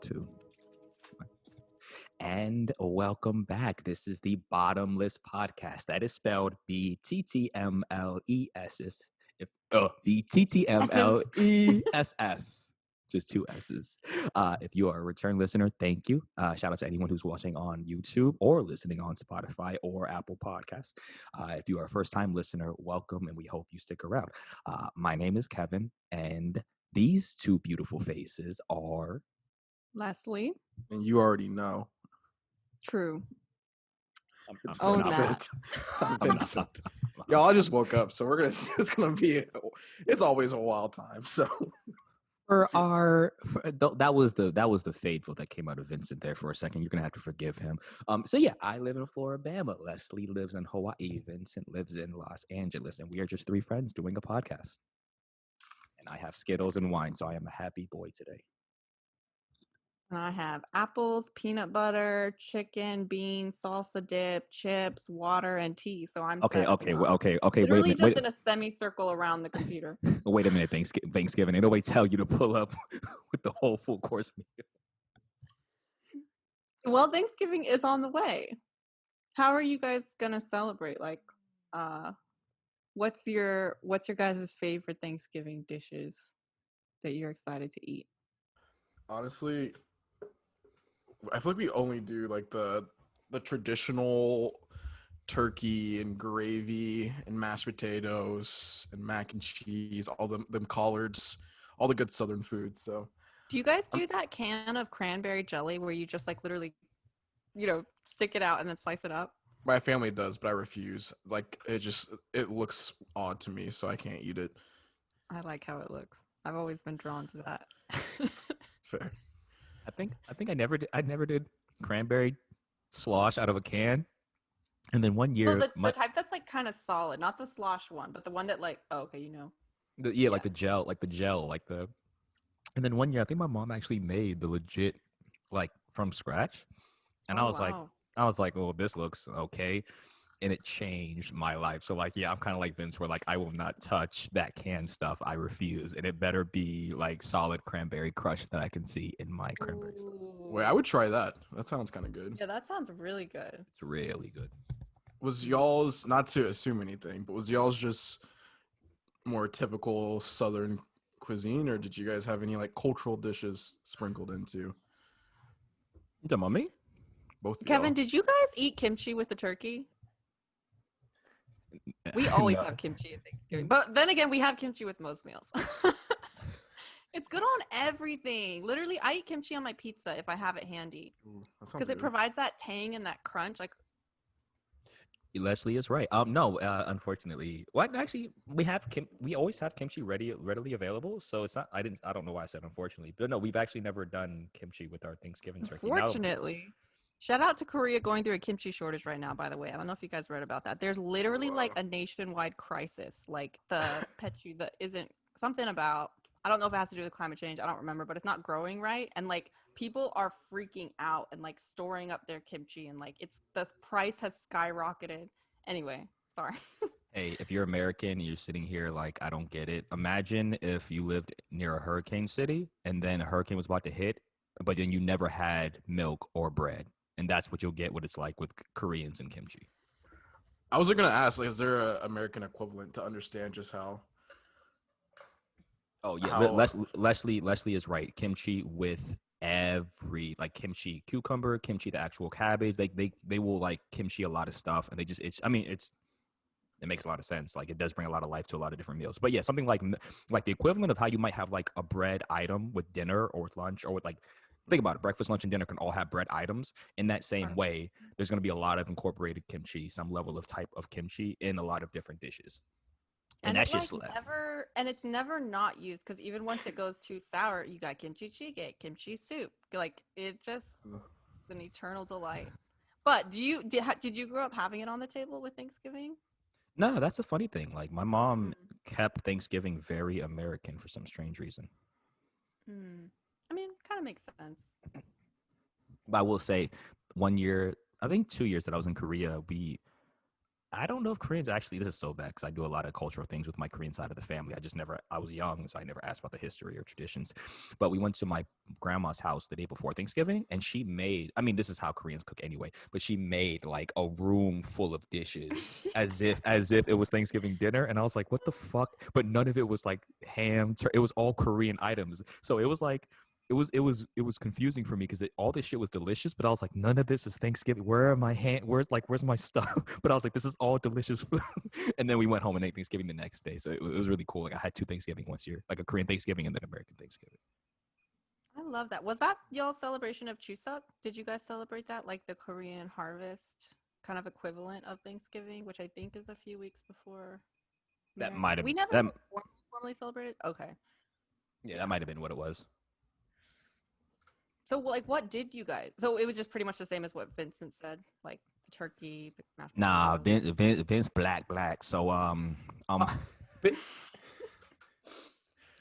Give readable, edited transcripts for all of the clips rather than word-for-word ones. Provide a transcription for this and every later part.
Two. And welcome back. This is the Bottomless Podcast. That is spelled BTTMLESS. BTTMLESS. Just two S's. If you are a return listener, thank you. Shout out to anyone who's watching on YouTube or listening on Spotify or Apple Podcasts. If you are a first-time listener, welcome, and we hope you stick around. My name is Kevin, and these two beautiful faces are Leslie. And you already know. True. I'm that. Vincent. Y'all, I just woke up, so it's always a wild time. So that was the fade vote that came out of Vincent there for a second. You're gonna have to forgive him. So yeah, I live in Floribama. Leslie lives in Hawaii. Vincent lives in Los Angeles, and we are just three friends doing a podcast. And I have Skittles and wine, so I am a happy boy today. I have apples, peanut butter, chicken, beans, salsa dip, chips, water, and tea. So I'm okay. Literally just in a semicircle around the computer. Wait a minute, Thanksgiving. Ain't nobody tell you to pull up with the whole full course meal. Well, Thanksgiving is on the way. How are you guys gonna celebrate? Like, what's your guys' favorite Thanksgiving dishes that you're excited to eat? honestly, I feel like we only do like the traditional turkey and gravy and mashed potatoes and mac and cheese, all them collards, all the good Southern food. So, Do you guys do that can of cranberry jelly where you just like literally, stick it out and then slice it up? my family does, but I refuse. Like it looks odd to me, so I can't eat it. I like how it looks. I've always been drawn to that. Fair. I think I never did cranberry slosh out of a can. And then one year, the type that's like kind of solid, not the slosh one, but the one that like, like the gel, and then one year, I think my mom actually made the legit, like from scratch, and I was like, oh, this looks okay, and it changed my life. So like, yeah, I'm kind of like Vince, where like I will not touch that canned stuff. I refuse, and it better be like solid cranberry crush that I can see in my cranberry sauce. Wait, I would try that. That sounds kind of good. Yeah, that sounds really good. It's really good. Was y'all's, not to assume anything, but was y'all's just more typical Southern cuisine, or did you guys have any like cultural dishes sprinkled into? You talking about me? Both of Kevin, y'all. did you guys eat kimchi with the turkey? We always have kimchi at Thanksgiving, but then again, we have kimchi with most meals. It's good on everything. Literally, I eat kimchi on my pizza if I have it handy, because it provides that tang and that crunch. Like, Leslie is right. No, unfortunately, actually, we always have kimchi readily available. So it's not. I don't know why I said unfortunately, but no, we've actually never done kimchi with our Thanksgiving turkey. Fortunately. Shout out to Korea going through a kimchi shortage right now, by the way. I don't know if you guys read about that. There's literally like a nationwide crisis. Like the petchu that isn't something about, I don't know if it has to do with climate change. I don't remember, but it's not growing right. And like people are freaking out and like storing up their kimchi, and like the price has skyrocketed. Anyway, sorry. Hey, if you're American and you're sitting here like, I don't get it. Imagine if you lived near a hurricane city and then a hurricane was about to hit, but then you never had milk or bread. And that's what you'll get, what it's like with Koreans and kimchi. I was going to ask, like, is there an American equivalent to understand just how? Oh, yeah. Leslie is right. Kimchi with every, like, kimchi cucumber, kimchi the actual cabbage. They will like kimchi a lot of stuff. And it makes a lot of sense. Like, it does bring a lot of life to a lot of different meals. But yeah, something like the equivalent of how you might have like a bread item with dinner or with lunch, or with like, think about it, breakfast, lunch, and dinner can all have bread items. In that same way, there's going to be a lot of incorporated kimchi, some level of type of kimchi in a lot of different dishes. And that's just never, and it's never not used, because even once it goes too sour, you got kimchi jjigae, kimchi soup. Like, it just an eternal delight. But did you grow up having it on the table with Thanksgiving? No, that's a funny thing. Like my mom Mm. kept Thanksgiving very American for some strange reason. Mm. I mean, kind of makes sense. But I will say, one year, I think 2 years that I was in Korea, I don't know if Koreans actually, this is so bad because I do a lot of cultural things with my Korean side of the family. I was young, so I never asked about the history or traditions. But we went to my grandma's house the day before Thanksgiving, and she made, I mean, this is how Koreans cook anyway, but she made like a room full of dishes as if it was Thanksgiving dinner. And I was like, what the fuck? But none of it was like ham, it was all Korean items. So it was like, it was confusing for me because all this shit was delicious, but I was like, none of this is Thanksgiving. Where are my where's my stuff? But I was like, this is all delicious food. And then we went home and ate Thanksgiving the next day, so it was really cool. Like I had two Thanksgiving once a year, like a Korean Thanksgiving and then American Thanksgiving. I love that. Was that y'all's celebration of Chuseok? Did you guys celebrate that, like the Korean harvest kind of equivalent of Thanksgiving, which I think is a few weeks before That American? might have We never that like, formally celebrated. Okay. yeah, Yeah. that might have been what it was. So, like, what did you guys? So it was just pretty much the same as what Vincent said, like the turkey, mashed Nah, potatoes. Vince black. So um Bi-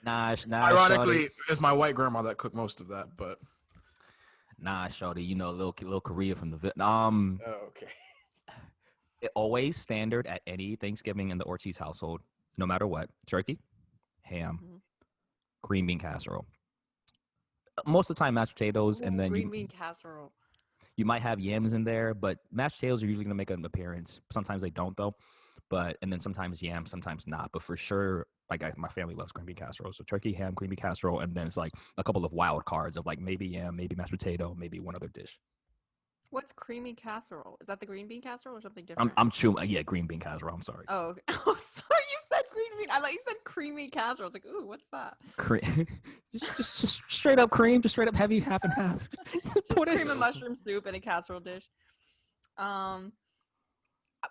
nah, shorty. Ironically, it's my white grandma that cooked most of that, but Nah, shorty, you know, little Korea from the oh, okay. it always standard at any Thanksgiving in the Ortiz household, no matter what. Turkey, ham, Mhm. green bean casserole. Most of the time mashed potatoes, and Ooh, then green bean casserole. you might have yams in there, but mashed potatoes are usually going to make an appearance. Sometimes they don't though. But and then sometimes yams, sometimes not. But for sure, my family loves green bean casserole. So turkey, ham, green bean casserole, and then it's like a couple of wild cards of like maybe yam, maybe mashed potato, maybe one other dish. What's creamy casserole? Is that the green bean casserole or something I'm different? I'm chewing. Yeah, green bean casserole. I'm sorry. Oh, okay. Oh, sorry. You said green bean. I thought you said creamy casserole. I was like, ooh, what's that? Cream, just straight up cream, just straight up heavy, half and half. Just Put it. cream and mushroom soup in a casserole dish. Um,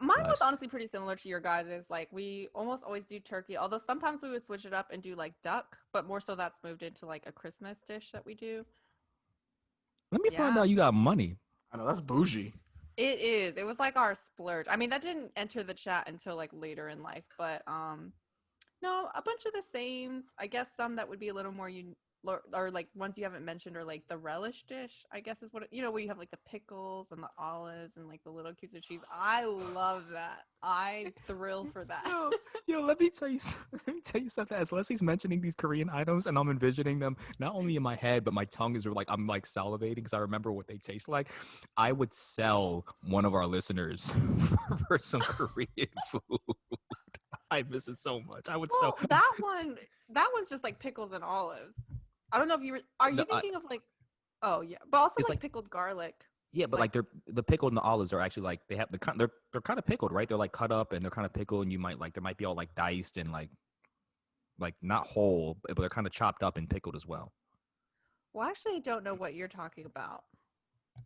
Mine was Bless. honestly pretty similar to your guys's. Like we almost always do turkey, although sometimes we would switch it up and do like duck, but more so that's moved into like a Christmas dish that we do. Let me find Yeah, out you got money. I know that's bougie. it is. It was like our splurge. I mean, that didn't enter the chat until like later in life, but no, a bunch of the same. I guess some that would be a little more or like ones you haven't mentioned, or like the relish dish. I guess is what where you have like the pickles and the olives and like the little cubes of cheese. I love that. I thrill for that. Yo, yo, let me tell you, let me tell you something. As Leslie's mentioning these Korean items, and I'm envisioning them not only in my head, but my tongue is like I'm like salivating because I remember what they taste like. I would sell one of our listeners for some Korean food. I miss it so much. I would sell. Well, that one's just like pickles and olives. I don't know if are No, you thinking of like, oh yeah, but also it's like like pickled garlic. yeah, but Like, like the pickled and the olives are actually like they have they're kind of pickled, right? They're like cut up and they're kind of pickled, and you might like there might be all like diced and like not whole, but they're kind of chopped up and pickled as well. well, actually, I don't know what you're talking about.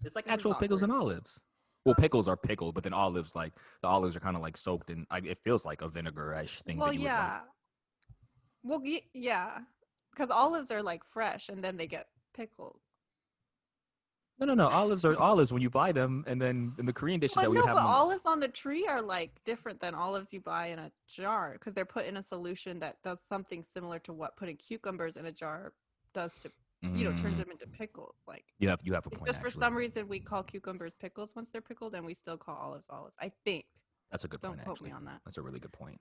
It's like This is actual pickles awkward. and olives. Well, pickles are pickled, but then olives like the olives are kind of like soaked in. It feels like a vinegar-ish thing Well, that you would like. yeah. Well, yeah, because olives are like fresh and then they get pickled. No. Olives are olives when you buy them, and then in the Korean dishes Well, that we no, would have but them. olives on the tree are like different than olives you buy in a jar because they're put in a solution that does something similar to what putting cucumbers in a jar does to, turns Mm, them into pickles. Like, you have a it's point just for actually. some reason we call cucumbers pickles once they're pickled, and we still call olives olives. I think. That's a good point Don't quote me actually. on that. That's a really good point.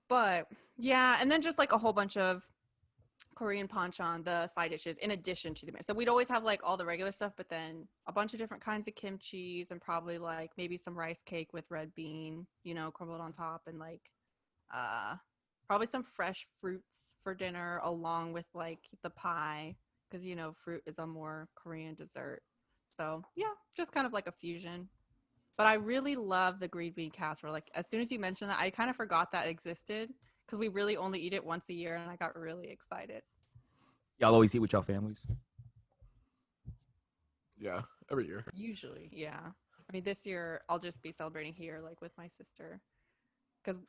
But yeah, and then just like a whole bunch of Korean panchan, the side dishes, in addition to the meal. So we'd always have like all the regular stuff, but then a bunch of different kinds of kimchis and probably like maybe some rice cake with red bean, crumbled on top, and like uh probably some fresh fruits for dinner along with like the pie because fruit is a more Korean dessert. So yeah, just kind of like a fusion. But I really love the green bean casserole. Like as soon as you mentioned that, I kind of forgot that existed because we really only eat it once a year, and I got really excited. Y'all always eat with y'all families. Yeah, every year. Usually, yeah. I mean, this year I'll just be celebrating here, like with my sister, because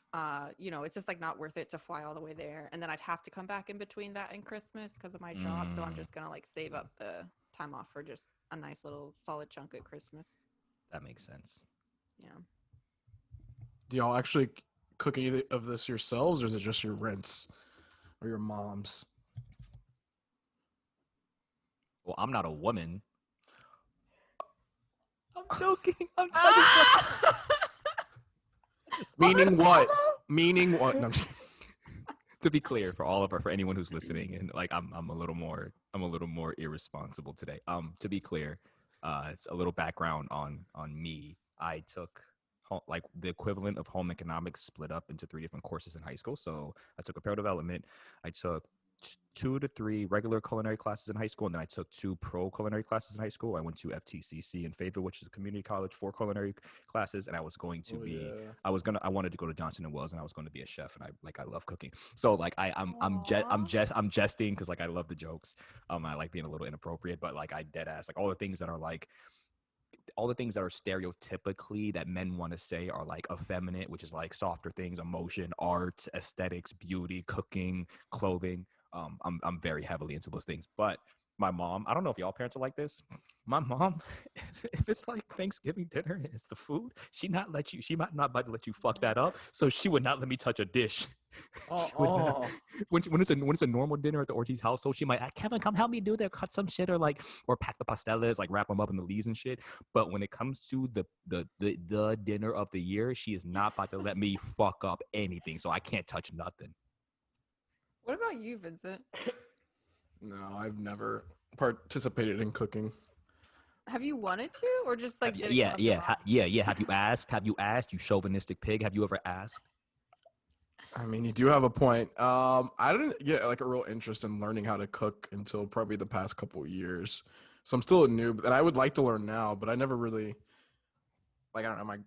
it's just like not worth it to fly all the way there, and then I'd have to come back in between that and Christmas because of my job. So I'm Mm, just gonna like save up the time off for just a nice little solid chunk at Christmas. That makes sense. Yeah. Do y'all actually cook any of this yourselves, or is it just your rents or your moms? Well, I'm not a woman. I'm joking. I'm just Meaning what? Meaning what? No, I'm just- to be clear for anyone who's listening, and like I'm a little more irresponsible today. To be clear, it's a little background on me. I took like the equivalent of home economics split up into 3 different courses in high school. So I took apparel development. I took 2 to 3 regular culinary classes in high school, and then I took 2 pro culinary classes in high school. I went to FTCC in Fayetteville, which is a community college for culinary classes, and I was going to I wanted to go to Johnson and Wells, and I was going to be a chef, and I love cooking. So like I'm jesting because like I love the jokes. I like being a little inappropriate, but like I dead ass like all the things that are stereotypically that men want to say are like effeminate, which is like softer things, emotion, art, aesthetics, beauty, cooking, clothing. I'm very heavily into those things. But my mom, I don't know if y'all parents are like this. My mom, if it's like Thanksgiving dinner and it's the food, she might not let you fuck that up. So she would not let me touch a dish. She would not. When it's a normal dinner at the Ortiz household, she might Kevin, come help me do that, cut some shit or pack the pasteles, like wrap them up in the leaves and shit. But when it comes to the dinner of the year, she is not about to let me fuck up anything. So I can't touch nothing. What about you, Vincent? No, I've never participated in cooking. Have you wanted to, or just like didn't Yeah, cross your yeah, mind? yeah. Have you asked? Have you asked? You chauvinistic pig. Have you ever asked? I mean, you do have a point. I didn't get like a real interest in learning how to cook until probably the past couple of years. So I'm still a noob, and I would like to learn now, but I never really like I don't know my.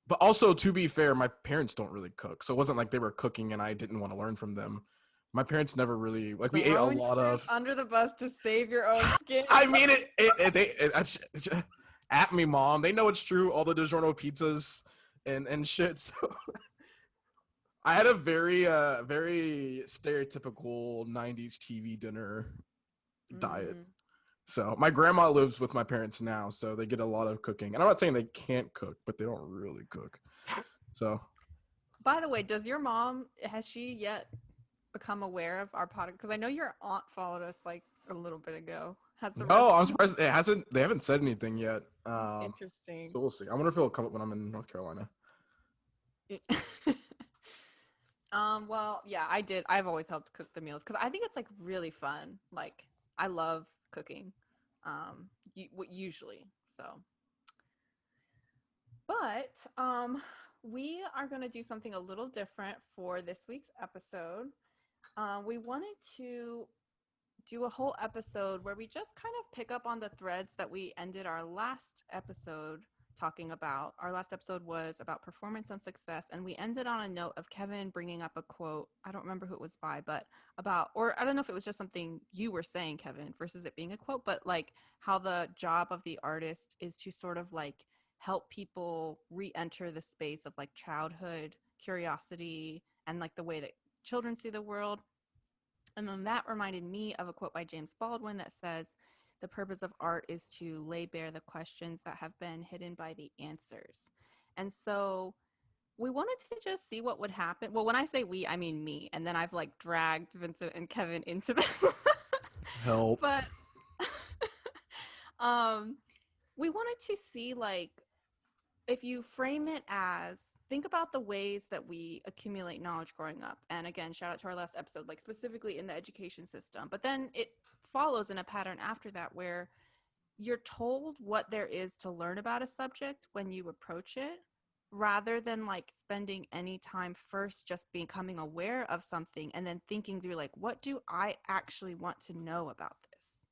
But also, to be fair, my parents don't really cook, so it wasn't like they were cooking and I didn't want to learn from them. My parents never really like we ate a Throwing your lot parents of. under the bus to save your own skin. I mean, it's at me, mom. They know it's true. All the DiGiorno pizzas and shit. So I had a very stereotypical '90s TV dinner diet. Mm. So my grandma lives with my parents now, so they get a lot of cooking. And I'm not saying they can't cook, but they don't really cook. So By the way, has she yet become aware of our podcast? Because I know your aunt followed us like a little bit ago. Has the rest no, I'm of surprised it hasn't. They haven't said anything yet. interesting. So we'll see. I wonder if it'll come up when I'm in North Carolina. Well, yeah, I did. I've always helped cook the meals because I think it's like really fun. Like I love cooking. Usually. So, but we are going to do something a little different for this week's episode. We wanted to do a whole episode where we just kind of pick up on the threads that we ended our last episode talking about. Our last episode was about performance and success, and we ended on a note of Kevin bringing up a quote. I don't remember who it was by, but or I don't know if it was just something you were saying, Kevin, versus it being a quote, but like how the job of the artist is to sort of like help people re-enter the space of like childhood curiosity and like the way that children see the world. And then that reminded me of a quote by James Baldwin that says, "The purpose of art is to lay bare the questions that have been hidden by the answers." And so we wanted to just see what would happen. Well, when I say we, I mean me. And then I've like dragged Vincent and Kevin into this. Help. But um, we wanted to see like if you frame it as think about the ways that we accumulate knowledge growing up, and again shout out to our last episode, like specifically in the education system, but then it follows in a pattern after that where you're told what there is to learn about a subject when you approach it, rather than like spending any time first just becoming aware of something and then thinking through like, what do I actually want to know about this?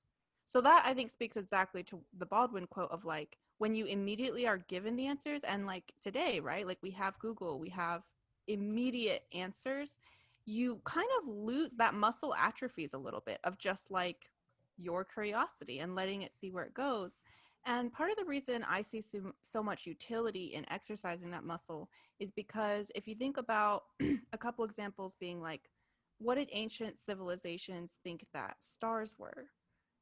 So that I think speaks exactly to the Baldwin quote of like, when you immediately are given the answers, and like today, right? Like we have Google, we have immediate answers, you kind of lose that muscle atrophies a little bit of just like your curiosity and letting it see where it goes. And part of the reason I see so much utility in exercising that muscle is because if you think about a couple examples being like, what did ancient civilizations think that stars were?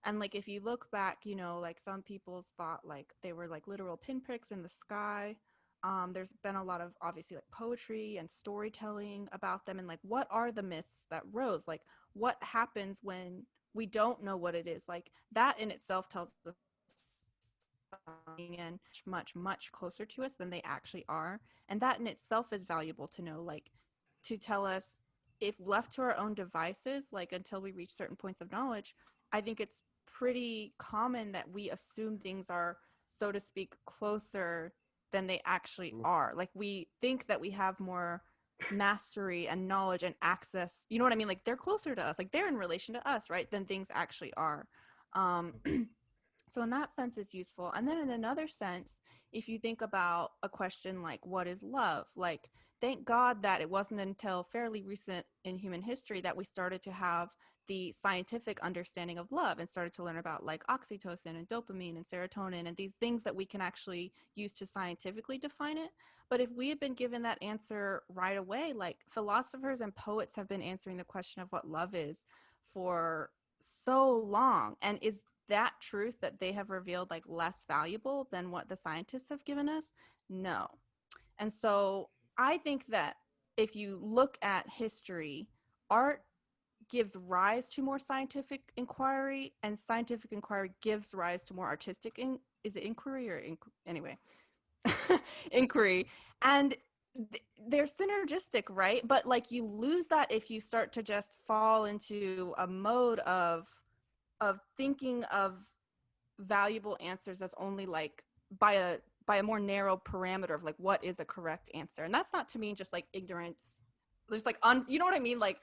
And like if you look back, you know, like some people's thought like they were like literal pinpricks in the sky. There's been a lot of obviously like poetry and storytelling about them, and like what are the myths that rose? Like what happens when we don't know what it is? Like that in itself tells us something and much closer to us than they actually are. And that in itself is valuable to know, like to tell us if left to our own devices, like until we reach certain points of knowledge, I think it's pretty common that we assume things are, so to speak, closer than they actually are. Like we think that we have more mastery and knowledge and access, you know what I mean? Like they're closer to us, like they're in relation to us, right? Than things actually are. Um, so in that sense, it's useful. And then in another sense, if you think about a question like, what is love? Like, thank God that it wasn't until fairly recent in human history that we started to have the scientific understanding of love and started to learn about like oxytocin and dopamine and serotonin and these things that we can actually use to scientifically define it. But if we had been given that answer right away, like philosophers and poets have been answering the question of what love is for so long. And is that truth that they have revealed like less valuable than what the scientists have given us? No. And so I think that if you look at history, art gives rise to more scientific inquiry, and scientific inquiry gives rise to more artistic is it inquiry or anyway inquiry. And they're synergistic, right? But like you lose that if you start to just fall into a mode of thinking of valuable answers as only like by a more narrow parameter of like what is a correct answer. And that's not to mean just like ignorance. There's like you know what I mean? Like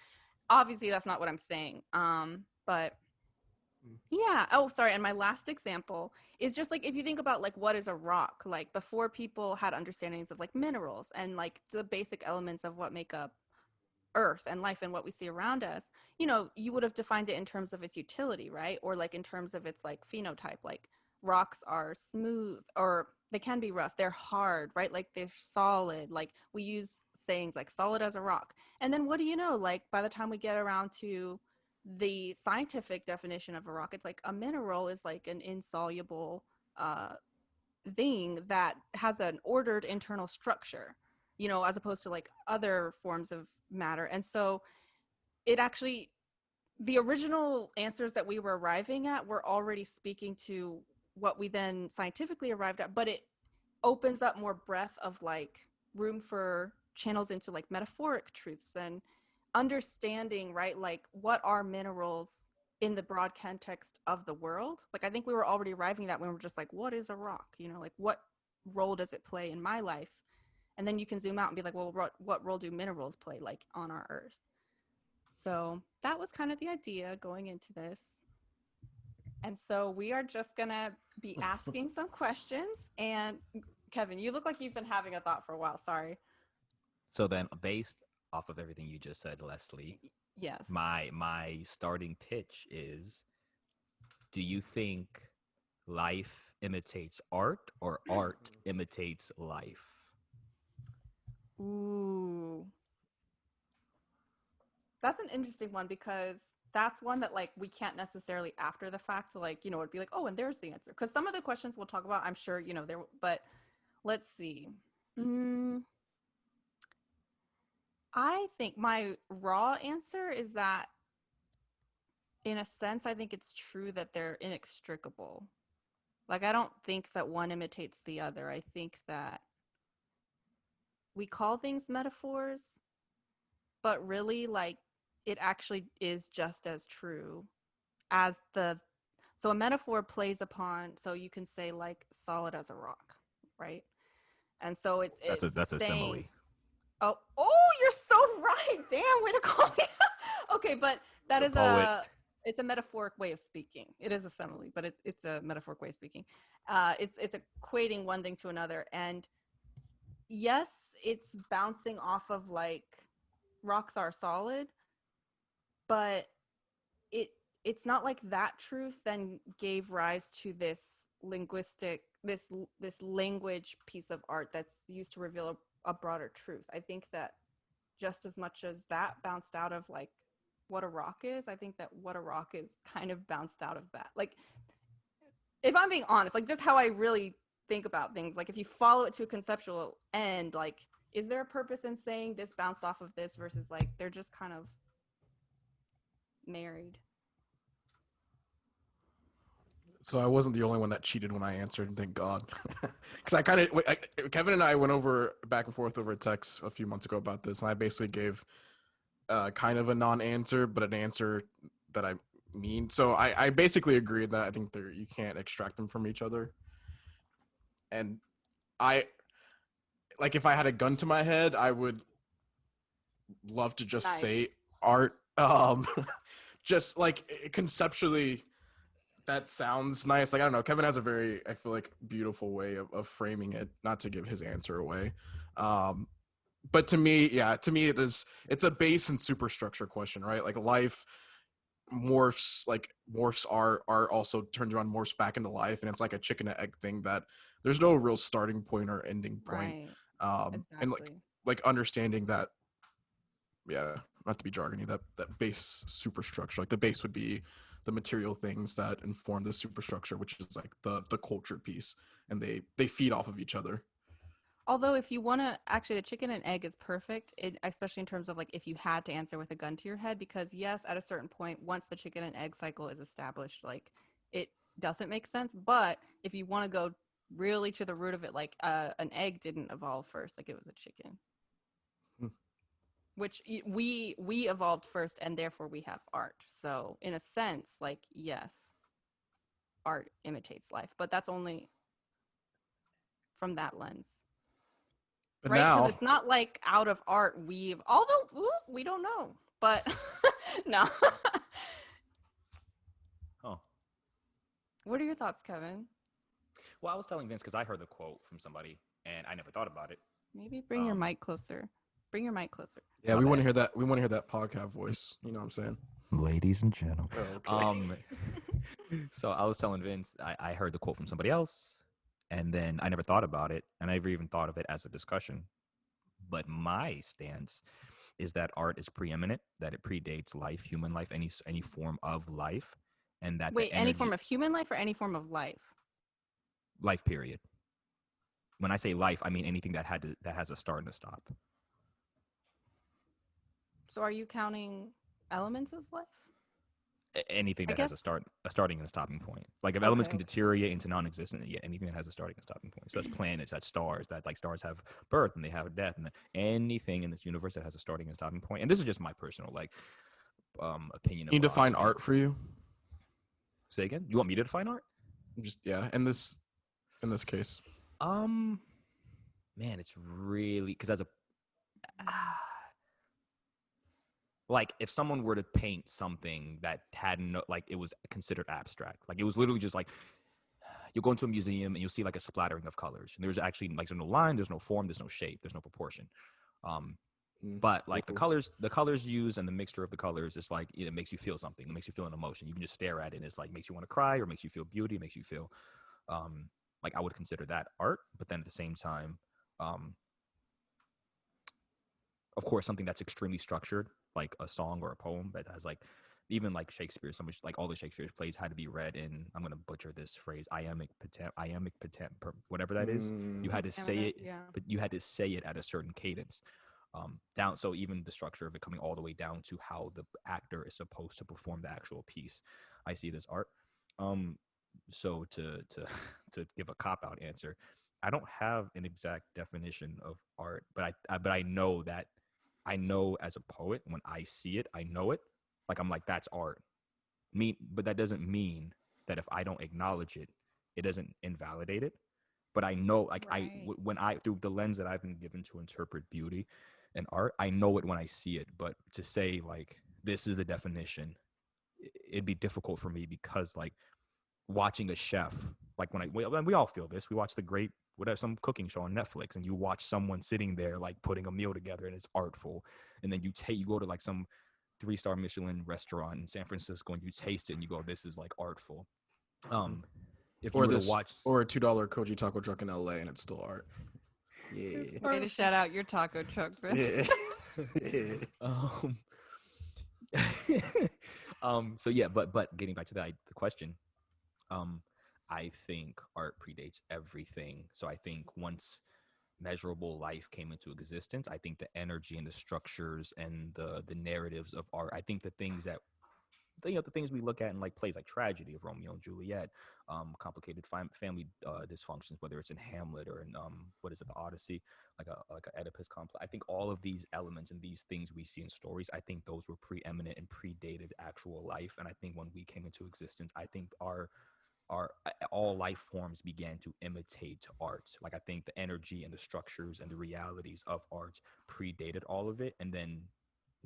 obviously that's not what I'm saying. But yeah. Oh, sorry. And my last example is just like if you think about like what is a rock, like before people had understandings of like minerals and like the basic elements of what make up earth and life and what we see around us, you know, you would have defined it in terms of its utility, right? Or like in terms of its like phenotype, like rocks are smooth or they can be rough, they're hard, right? Like they're solid. Like we use sayings like solid as a rock. And then what do you know, like by the time we get around to the scientific definition of a rock, it's like a mineral is like an insoluble thing that has an ordered internal structure, you know, as opposed to like other forms of matter. And so it actually, the original answers that we were arriving at were already speaking to what we then scientifically arrived at, but it opens up more breadth of like room for channels into like metaphoric truths and understanding, right? Like what are minerals in the broad context of the world? Like I think we were already arriving at that when we were just like, what is a rock? You know, like what role does it play in my life? And then you can zoom out and be like, well, what role do minerals play like on our earth? So that was kind of the idea going into this. And so we are just gonna be asking some questions. And Kevin, you look like you've been having a thought for a while. Sorry. So then, based off of everything you just said, Leslie, Yes. my starting pitch is: do you think life imitates art, or art imitates life? Ooh. That's an interesting one because that's one that like we can't necessarily after the fact like, you know, it'd be like, oh, and there's the answer. Because some of the questions we'll talk about, I'm sure, you know, there, but let's see. I think my raw answer is that in a sense, I think it's true that they're inextricable. Like, I don't think that one imitates the other. I think that we call things metaphors, but really, like, it actually is just as true as the. So a metaphor plays upon, so you can say, like, solid as a rock, right? And so it's That's a saying, simile. oh, you're so right. Damn, way to call me. Okay, but that The is poet. it's a metaphoric way of speaking. It is a simile, but it's a metaphoric way of speaking. It's equating one thing to another, and yes, it's bouncing off of like rocks are solid, but it it's not like that truth then gave rise to this language piece of art that's used to reveal a broader truth. I think that just as much as that bounced out of like What a Rock is, I think that What a Rock is kind of bounced out of that. Like, if I'm being honest, like just how I really think about things, like if you follow it to a conceptual end, like, is there a purpose in saying this bounced off of this versus like they're just kind of married? So I wasn't the only one that cheated when I answered, thank God. Because I kind of, Kevin and I went over back and forth over text a few months ago about this, and I basically gave kind of a non-answer, but an answer that I mean. So I basically agreed that I think you can't extract them from each other. And I, like, if I had a gun to my head, I would love to just Nice. say art. Just like conceptually, that sounds nice. Like, I don't know. Kevin has a very, I feel like, beautiful way of framing it, not to give his answer away. But to me, it's a base and superstructure question, right? Like life morphs art also turns around, morphs back into life, and it's like a chicken and egg thing that there's no real starting point or ending point. Right. And Exactly. like understanding that, yeah, not to be jargony, that base superstructure, like the base would be the material things that inform the superstructure, which is like the culture piece, and they feed off of each other. Although if you want to, actually the chicken and egg is perfect, especially in terms of like if you had to answer with a gun to your head, because yes, at a certain point, once the chicken and egg cycle is established, like it doesn't make sense. But if you want to go really to the root of it, like an egg didn't evolve first, like it was a chicken, which we evolved first, and therefore we have art. So in a sense, like yes, art imitates life, but that's only from that lens. But Right, because now, it's not like out of art although we don't know, but no. Oh, What are your thoughts, Kevin? well, I was telling Vince because I heard the quote from somebody and I never thought about it. Maybe bring your mic closer. Bring your mic closer. yeah, My we want to bad. hear that. We want to hear that podcast voice. You know what I'm saying? Ladies and gentlemen. Oh, okay. So I was telling Vince, I heard the quote from somebody else, and then I never thought about it, and I never even thought of it as a discussion. But my stance is that art is preeminent, that it predates life, human life, any form of life, and that Wait, the any energy, form of human life or any form of life? life period. When I say life, I mean anything that has a start and a stop. So are you counting elements as life? Anything I that has guess. a starting and a stopping point. Like if Okay, elements can okay. deteriorate into non-existent, yeah, anything that has a starting and stopping point. So that's planets, that's stars, that like stars have birth and they have death, and anything in this universe that has a starting and stopping point. And this is just my personal like opinion Can and you define philosophy. art for you? Say again? You want me to define art? Just in this case. Um, Man, it's really because as a like if someone were to paint something that had no like it was considered abstract, like it was literally just like you'll go into a museum and you'll see like a splattering of colors. And there's actually like there's no line, there's no form, there's no shape, there's no proportion. Um, but like Cool. the colors used and the mixture of the colors, it's like it makes you feel something. It makes you feel an emotion. You can just stare at it and it's like makes you want to cry or makes you feel beauty, makes you feel like I would consider that art. But then at the same time, um, of course, something that's extremely structured, like a song or a poem that has like even like Shakespeare, so much like all the Shakespeare's plays had to be read in, I'm gonna butcher this phrase, iambic whatever that is. You had to say Pentameter, it, yeah. but you had to say it at a certain cadence. Down, so even the structure of it coming all the way down to how the actor is supposed to perform the actual piece, I see it as art. Um, so to give a cop out answer, I don't have an exact definition of art, but I know that I know as a poet when I see it, I know it. Like I'm like that's art. But that doesn't mean that if I don't acknowledge it, it doesn't invalidate it. But I know, like Right. when I through the lens that I've been given to interpret beauty and art, I know it when I see it. But to say like this is the definition, it'd be difficult for me because like watching a chef, like when we all feel this. We watch the great whatever some cooking show on Netflix, and you watch someone sitting there like putting a meal together, and it's artful. And then you go to like some 3-star Michelin restaurant in San Francisco, and you taste it, and you go, "This is like artful." If you Or were to this, watch, or a $2 Koji taco truck in LA, and it's still art. Yeah. Way to shout out your taco truck, Vince. Yeah. um, So yeah, but getting back to the question, I think art predates everything. So I think once measurable life came into existence, I think the energy and the structures and the narratives of art, I think the things that the things we look at in like plays like tragedy of Romeo and Juliet, complicated family dysfunctions, whether it's in Hamlet or in what is it, the Odyssey, like a Oedipus complex. I think all of these elements and these things we see in stories, I think those were preeminent and predated actual life. And I think when we came into existence, I think our all life forms began to imitate art. Like I think the energy and the structures and the realities of art predated all of it, and then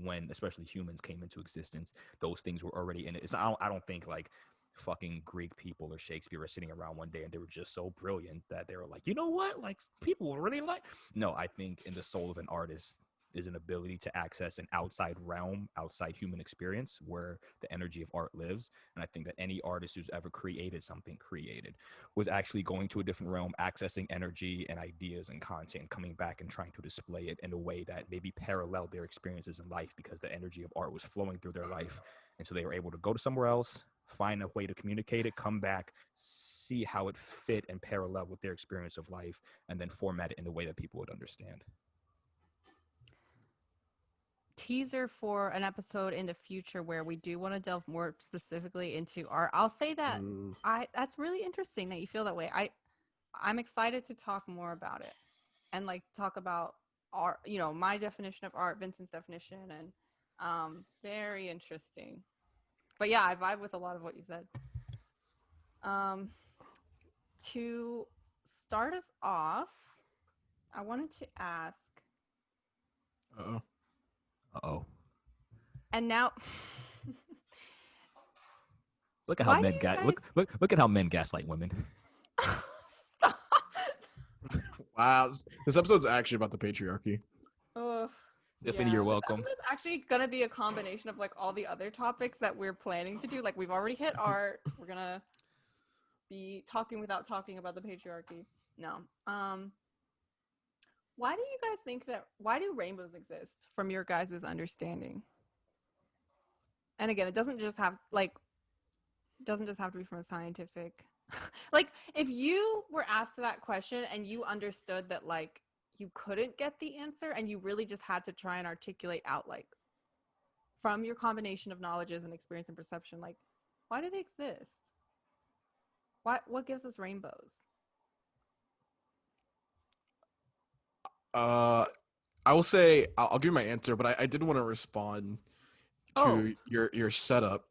when especially humans came into existence, those things were already in it. I don't think like fucking Greek people or Shakespeare were sitting around one day and they were just so brilliant that they were like, you know what, like people will really like. No, I think in the soul of an artist is an ability to access an outside realm, outside human experience where the energy of art lives. And I think that any artist who's ever created something created was actually going to a different realm, accessing energy and ideas and content, coming back and trying to display it in a way that maybe paralleled their experiences in life because the energy of art was flowing through their life. And so they were able to go to somewhere else, find a way to communicate it, come back, see how it fit and parallel with their experience of life, and then format it in a way that people would understand. Teaser for an episode in the future where we do want to delve more specifically into art. I'll say that Ooh. that's really interesting that you feel that way. I'm excited to talk more about it and like talk about art, my definition of art, Vincent's definition, and very interesting. But yeah, I vibe with a lot of what you said. Um to start us off, I wanted to ask, Uh-oh. Uh-oh. and now Look at how why do men you gas guys look at how men gaslight women. stop? Wow, this episode's actually about the patriarchy. Ugh. Tiffany, you're This welcome. episode's actually gonna be a combination of like all the other topics that we're planning to do. Like we've already hit art. We're gonna be talking without talking about the patriarchy. No. Why do you guys think that? Why do rainbows exist from your guys' understanding? And again, it doesn't just have to be from a scientific. Like if you were asked that question and you understood that like you couldn't get the answer and you really just had to try and articulate out like from your combination of knowledges and experience and perception, like why do they exist? What gives us rainbows? I will say I'll give you my answer, but I did want to respond Oh, to your setup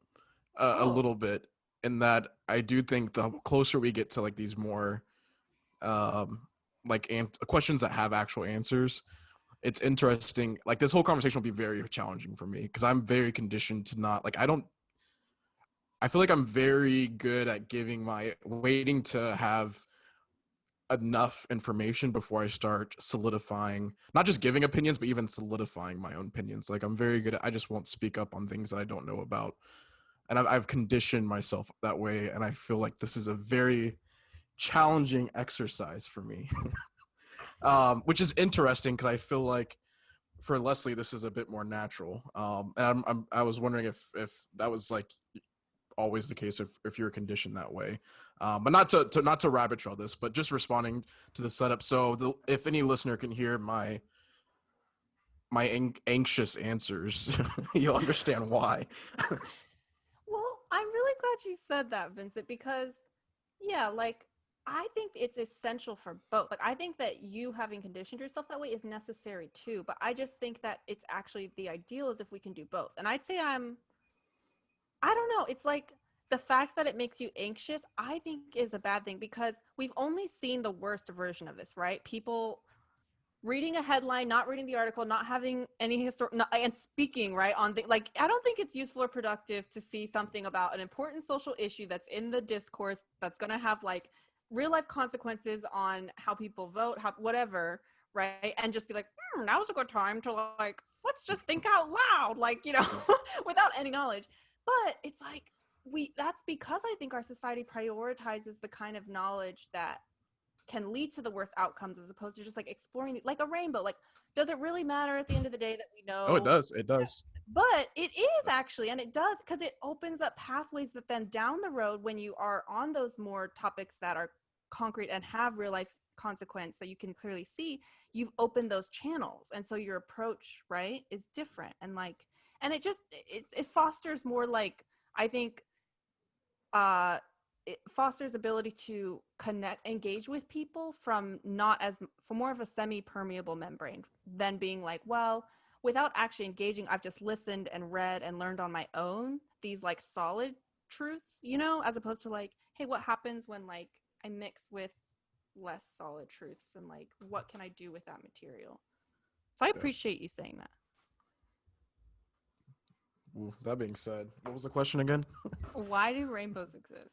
a oh, little bit, in that I do think the closer we get to like these more um questions that have actual answers, it's interesting. Like this whole conversation will be very challenging for me because I'm very conditioned to not like I feel like I'm very good at waiting to have enough information before I start solidifying, not just giving opinions, but even solidifying my own opinions. Like I'm very good at, I just won't speak up on things that I don't know about. And I've conditioned myself that way. And I feel like this is a very challenging exercise for me, which is interesting because I feel like for Leslie, this is a bit more natural. And I was wondering if that was like always the case if you're conditioned that way. But not to rabbit trail this, but just responding to the setup. So if any listener can hear my anxious answers, you'll understand why. well, I'm really glad you said that, Vincent, because yeah, like I think it's essential for both. Like I think that you having conditioned yourself that way is necessary too, but I just think that it's actually the ideal is if we can do both. And I'd say I don't know, it's like the fact that it makes you anxious, I think is a bad thing because we've only seen the worst version of this, right? People reading a headline, not reading the article, not having any and speaking right on like I don't think it's useful or productive to see something about an important social issue that's in the discourse that's going to have like real life consequences on how people vote, how whatever, right? And just be like, now's a good time to like let's just think out loud, like without any knowledge. But it's like that's because I think our society prioritizes the kind of knowledge that can lead to the worst outcomes, as opposed to just like exploring like a rainbow. Like, does it really matter at the end of the day that we know? Oh, it does. It does. But it is actually, and it does, because it opens up pathways that then down the road, when you are on those more topics that are concrete and have real life consequence that you can clearly see, you've opened those channels, and so your approach, right, is different. And like, and it just it fosters more, like, I think it fosters ability to engage with people from more of a semi-permeable membrane than being like, well, without actually engaging, I've just listened and read and learned on my own these like solid truths, as opposed to like, hey, what happens when like I mix with less solid truths, and like, what can I do with that material? So I appreciate you saying that. Ooh, that being said, what was the question again? Why do rainbows exist?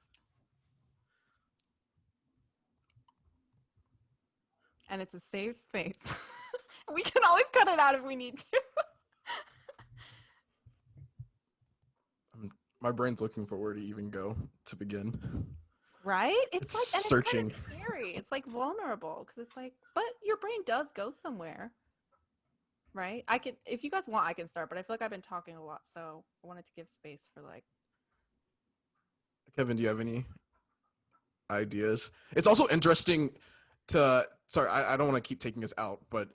And it's a safe space. We can always cut it out if we need to. My brain's looking for where to even go to begin. Right? It's like, and searching. it's kind of scary. It's like vulnerable, because it's like, but your brain does go somewhere. Right? If you guys want, I can start, but I feel like I've been talking a lot, so I wanted to give space for like. Kevin, do you have any ideas? It's also interesting sorry, I don't want to keep taking us out, but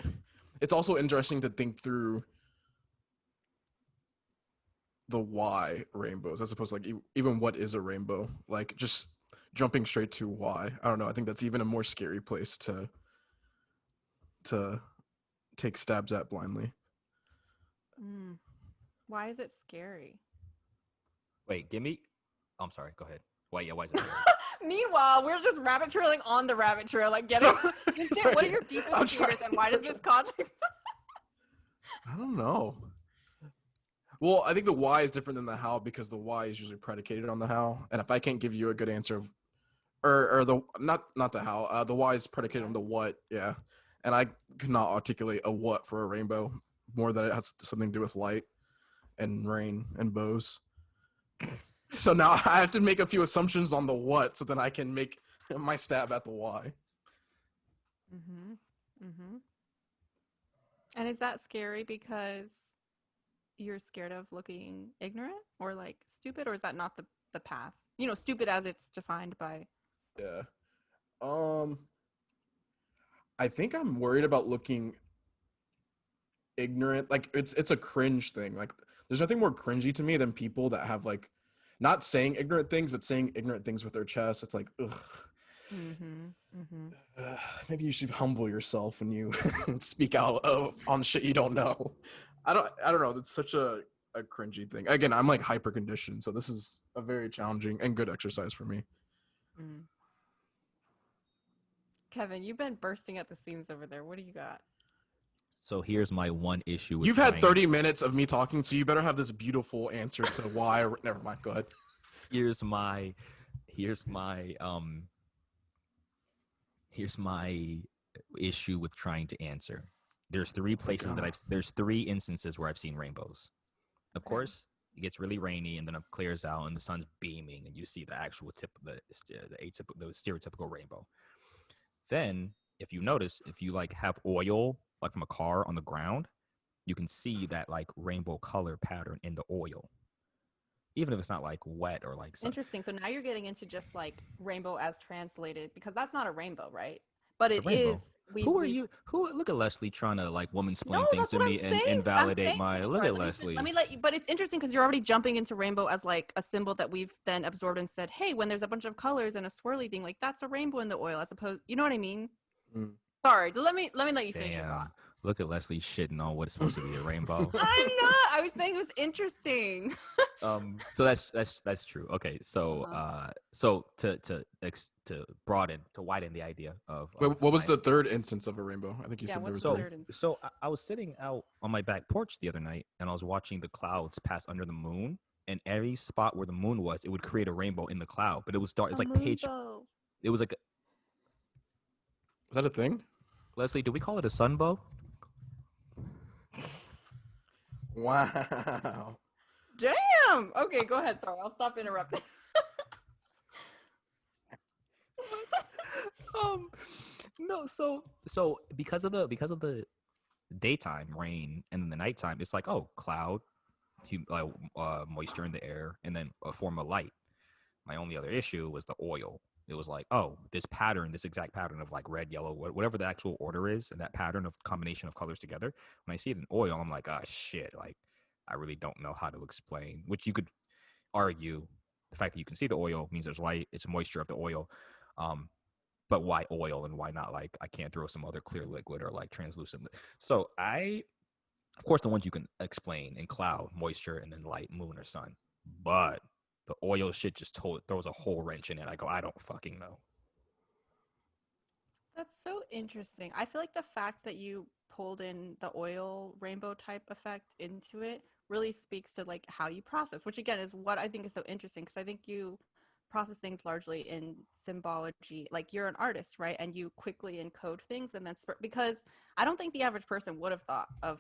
it's also interesting to think through the why rainbows, as opposed to like even what is a rainbow, like just jumping straight to why. I don't know. I think that's even a more scary place to take stabs at blindly. Why is it scary? Wait, give me. I'm sorry. Go ahead. Why is it scary? Meanwhile, we're just rabbit trailing on the rabbit trail, like getting. Sorry. What are your deepest fears, and why does this cause? I don't know. Well, I think the why is different than the how, because the why is usually predicated on the how, and if I can't give you a good answer of, or the not the how, the why is predicated on the what, yeah, and I cannot articulate a what for a rainbow more than it has something to do with light and rain and bows. So now I have to make a few assumptions on the what, so then I can make my stab at the why. And is that scary because you're scared of looking ignorant or like stupid, or is that not the path? Stupid as it's defined by. Yeah. I think I'm worried about looking ignorant. Like it's a cringe thing. Like there's nothing more cringy to me than people that have like not saying ignorant things, but saying ignorant things with their chest. It's like, ugh. Maybe you should humble yourself when you speak out on shit you don't know. I don't know. It's such a cringy thing. Again, I'm like hyper conditioned, so this is a very challenging and good exercise for me. Kevin, you've been bursting at the seams over there. What do you got? So here's my one issue with You've had 30 minutes of me talking, so you better have this beautiful answer to why. Never mind. Go ahead. Here's my issue with trying to answer. There's three places there's three instances where I've seen rainbows. Of course, it gets really rainy and then it clears out and the sun's beaming and you see the actual the stereotypical rainbow. Then, if you notice, if you like have oil like from a car on the ground, you can see that like rainbow color pattern in the oil, even if it's not like wet or like. Interesting. So now you're getting into just like rainbow as translated, because that's not a rainbow, right? But it is. Who are you? Look at Leslie trying to like woman-splain things to me and invalidate my. Look at Leslie. Let me let you. But it's interesting because you're already jumping into rainbow as like a symbol that we've then absorbed and said, hey, when there's a bunch of colors and a swirly thing, like that's a rainbow in the oil, as opposed. You know what I mean? Sorry. Let me let you finish your thought. Look at Leslie shitting on what's supposed to be a rainbow. I'm not. I was saying it was interesting. So that's true. Okay. So so to widen the idea of. What was the third instance of a rainbow? I think you said there was three. So I was sitting out on my back porch the other night, and I was watching the clouds pass under the moon, and every spot where the moon was, it would create a rainbow in the cloud, but it was dark. It's like pitch. It was like. Is that a thing? Leslie, do we call it a sunbow? Wow. Damn. Okay, go ahead. Sorry, I'll stop interrupting. no. So because of the daytime rain and then the nighttime, it's like, oh, cloud, moisture in the air, and then a form of light. My only other issue was the oil. It was like, oh, this exact pattern of like red, yellow, whatever the actual order is, and that pattern of combination of colors together. When I see it in oil, I'm like, oh shit, like I really don't know how to explain. Which you could argue the fact that you can see the oil means there's light, it's moisture of the oil. But why oil and why not like I can't throw some other clear liquid or like translucent? So of course, the ones you can explain in cloud, moisture, and then light, moon or sun. But the oil shit just throws a whole wrench in it. I go, I don't fucking know. That's so interesting. I feel like the fact that you pulled in the oil rainbow type effect into it really speaks to like how you process, which again is what I think is so interesting, because I think you process things largely in symbology. Like you're an artist, right? And you quickly encode things and then because I don't think the average person would have thought of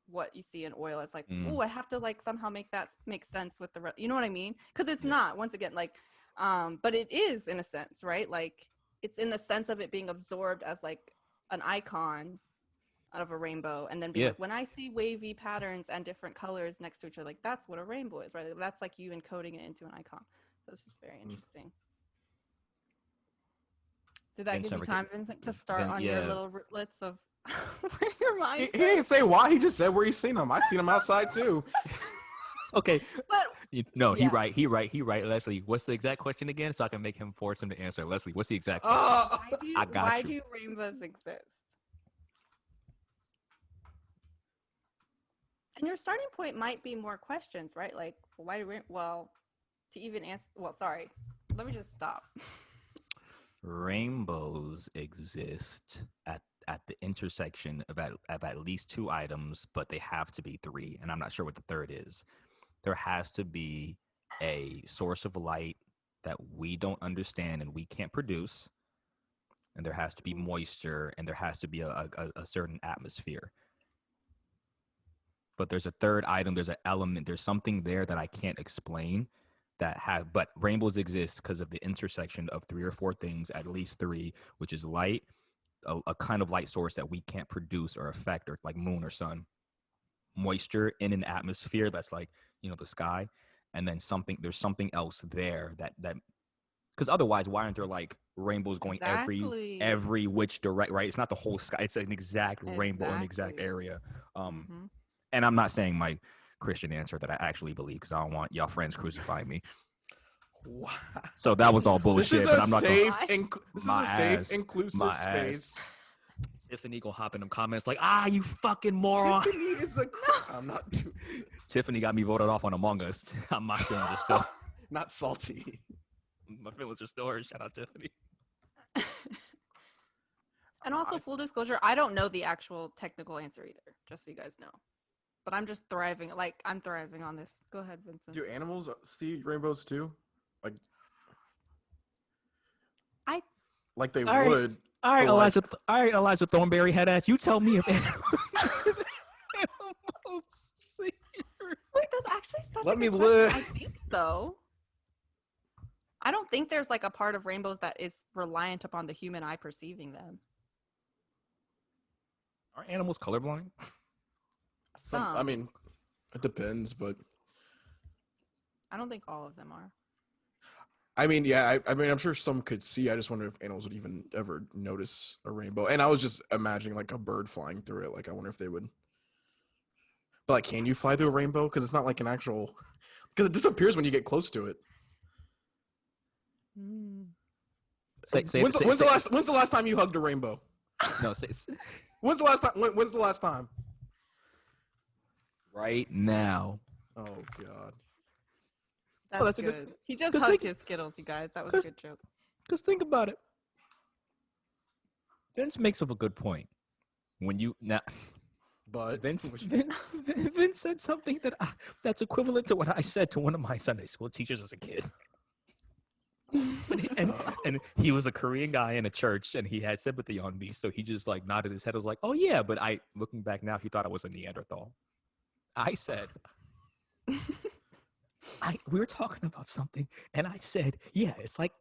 what you see in oil as like, oh, I have to like somehow make that make sense with you know what I mean? Because it's not, once again, like but it is in a sense, right? Like it's in the sense of it being absorbed as like an icon out of a rainbow, and then be like, when I see wavy patterns and different colors next to each other, like that's what a rainbow is, right? Like, that's like you encoding it into an icon. So this is very interesting. Did that give you time, Vincent, to start on your little rootlets of where your mind he didn't say why, he just said where he's seen them. I've seen them outside too. Okay. But no, he right. Leslie, what's the exact question again? So I can make him force him to answer. Leslie, what's the exact question? Why do rainbows exist? And your starting point might be more questions, right? Like, why do to even answer, sorry, let me just stop. Rainbows exist at the intersection of at least two items, but they have to be three, and I'm not sure what the third is. There has to be a source of light that we don't understand and we can't produce, and there has to be moisture, and there has to be a certain atmosphere. But there's a third item, there's an element, there's something there that I can't explain but rainbows exist because of the intersection of three or four things, at least three, which is light, a kind of light source that we can't produce or affect, or like moon or sun, moisture in an atmosphere that's like, the sky, and then there's something else there that because otherwise, why aren't there like rainbows going every which direct, right? It's not the whole sky, it's an exact rainbow in an exact area. And I'm not saying my Christian answer that I actually believe, because I don't want y'all friends crucifying me. Wow. So that was all bullshit. But I'm not this is a safe, inclusive space. Tiffany gonna hop in them comments like, you fucking moron. Tiffany is I'm not doing it. Tiffany got me voted off on Among Us. My feelings are still not salty. My feelings are still hurt. Shout out Tiffany. And also, full disclosure, I don't know the actual technical answer either, just so you guys know. But I'm just thriving. Like, I'm thriving on this. Go ahead, Vincent. Do animals see rainbows too? Like they would. All right, Elijah. All right, Elijah Thornberry head ass. You tell me if animals see. Wait, that's actually such Let a me good live. question. I think so. I don't think there's like a part of rainbows that is reliant upon the human eye perceiving them. Are animals colorblind? I mean, it depends, but I don't think all of them are. I mean, yeah, I mean, I'm sure some could see. I just wonder if animals would even ever notice a rainbow. And I was just imagining like a bird flying through it. Like, I wonder if they would. But like, can you fly through a rainbow? Because it's not like an actual. Because it disappears when you get close to it. When's the last time you hugged a rainbow? No, When's the last time? When's the last time? Right now. Oh God. That's good. He just hugged his Skittles, you guys. That was a good joke. Because think about it. Vince makes up a good point. But Vince said something that's equivalent to what I said to one of my Sunday school teachers as a kid. and he was a Korean guy in a church, and he had sympathy on me, so he just like nodded his head. I was like, "Oh yeah," but looking back now, he thought I was a Neanderthal. I said, we were talking about something, and I said, "Yeah, it's like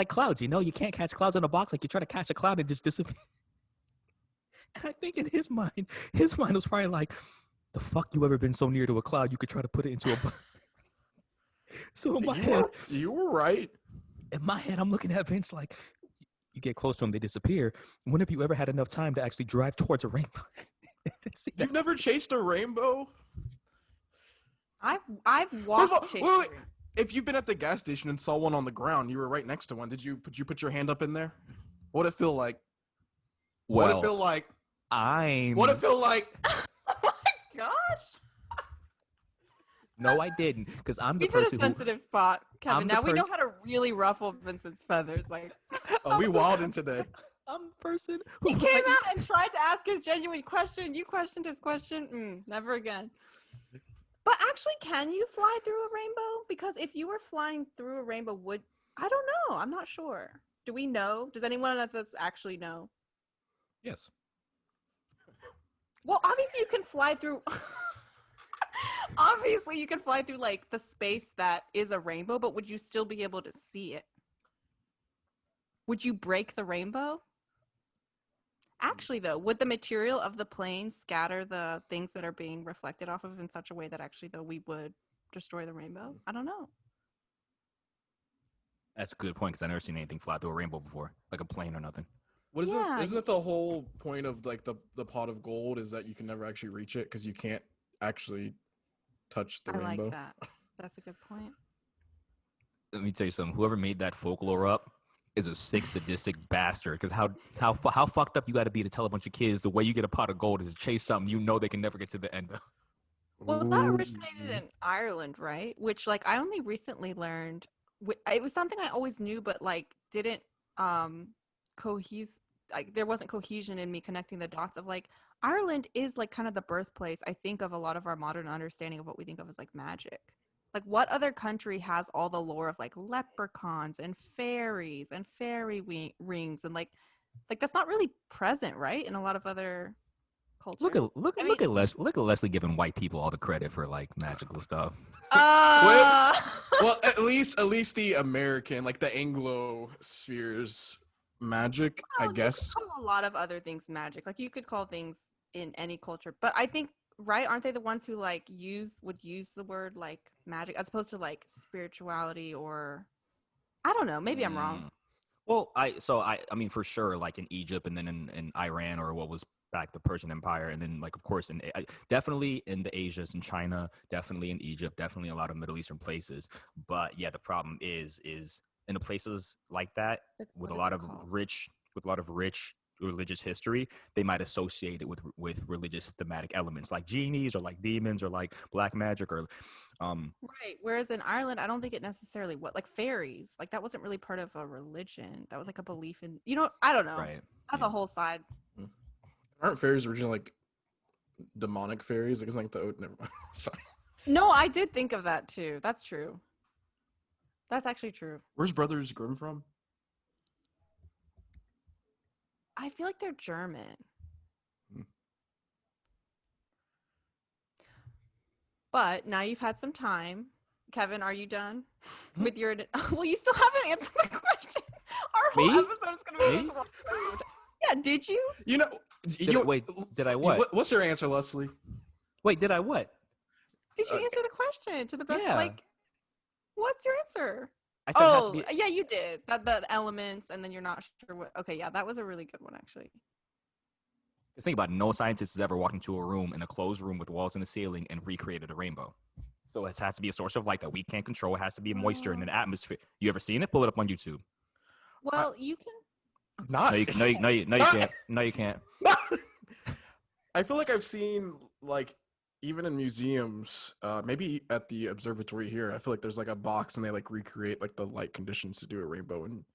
clouds. You can't catch clouds in a box. Like you try to catch a cloud and just disappear." And I think in his mind was probably like, the fuck you ever been so near to a cloud you could try to put it into a So You were right. in my head, I'm looking at Vince like, you get close to them, they disappear. When have you ever had enough time to actually drive towards a rainbow? You've never chased a rainbow? I've First of walked all, chased wait. a rainbow. If you've been at the gas station and saw one on the ground, you were right next to one. Did you put your hand up in there? What'd it feel like? What'd it feel like? What'd it feel like? Oh my gosh. No, I didn't, because I'm the We've hit a person who. sensitive spot, Kevin. I'm the Now we know how to really ruffle Vincent's feathers. Like Oh, we wildin' today. I'm the person who he came out and tried to ask his genuine question. You questioned his question. Never again. But actually, can you fly through a rainbow? Because if you were flying through a rainbow, I don't know. I'm not sure. Do we know? Does anyone of us actually know? Yes. Well, obviously you can fly through. Obviously you can fly through like the space that is a rainbow, but would you still be able to see it? Would you break the rainbow? Actually, though, would the material of the plane scatter the things that are being reflected off of in such a way that actually, though, we would destroy the rainbow? I don't know. That's a good point, because I've never seen anything fly through a rainbow before, like a plane or nothing. What is Yeah. it? Isn't it the whole point of like the pot of gold is that you can never actually reach it because you can't actually touch the I rainbow? like that. That's a good point. Let me tell you something. Whoever made that folklore up is a sick, sadistic bastard. Because how fucked up you got to be to tell a bunch of kids the way you get a pot of gold is to chase something you know they can never get to the end of. Well, that originated in Ireland, right? Which, like, I only recently learned. It was something I always knew, but like didn't like there wasn't cohesion in me connecting the dots of like Ireland is like kind of the birthplace, I think, of a lot of our modern understanding of what we think of as like magic. Like, what other country has all the lore of like leprechauns and fairies and rings and like that's not really present, right? In a lot at other cultures. Look at Leslie giving white people all the credit for like magical stuff. Well, at least the American, like the Anglo spheres magic, I guess. You could call a lot of other things magic. Like, you could call things in any culture, but I think, right, aren't they the ones who like would use the word like magic as opposed to like spirituality, or I don't know, maybe I'm wrong. Well, I mean, for sure, like in Egypt and then in Iran, or what was back the Persian Empire, and then like of course definitely in the Asias, in China, definitely in Egypt, definitely a lot of Middle Eastern places. But yeah, the problem is in the places like that with a lot of rich religious history, they might associate it with religious thematic elements like genies or like demons or like black magic or right. Whereas in Ireland, I don't think it necessarily like fairies, like that wasn't really part of a religion. That was like a belief in, I don't know. Right. That's a whole side. Aren't fairies originally like demonic fairies? Like, it's like never mind. Sorry. No, I did think of that too. That's true. That's actually true. Where's Brothers Grimm from? I feel like they're German. But now you've had some time. Kevin, are you done with your... Well, you still haven't answered the question. Our whole episode is going to be this one. Yeah, did you? Did I what? What's your answer, Leslie? Wait, did I what? Did you answer the question to the best? Yeah. Like, what's your answer? I said it has to be... yeah, you did. The elements, and then you're not sure what... Okay, yeah, that was a really good one, actually. Just think about it. No scientist has ever walked into a room, in a closed room with walls in the ceiling, and recreated a rainbow. So it has to be a source of light that we can't control. It has to be moisture in an atmosphere. You ever seen it? Pull it up on YouTube. Well, you can... Not. No, you can't. No, you can't. I feel like I've seen, like, even in museums, maybe at the observatory here, I feel like there's like a box and they like recreate like the light conditions to do a rainbow. And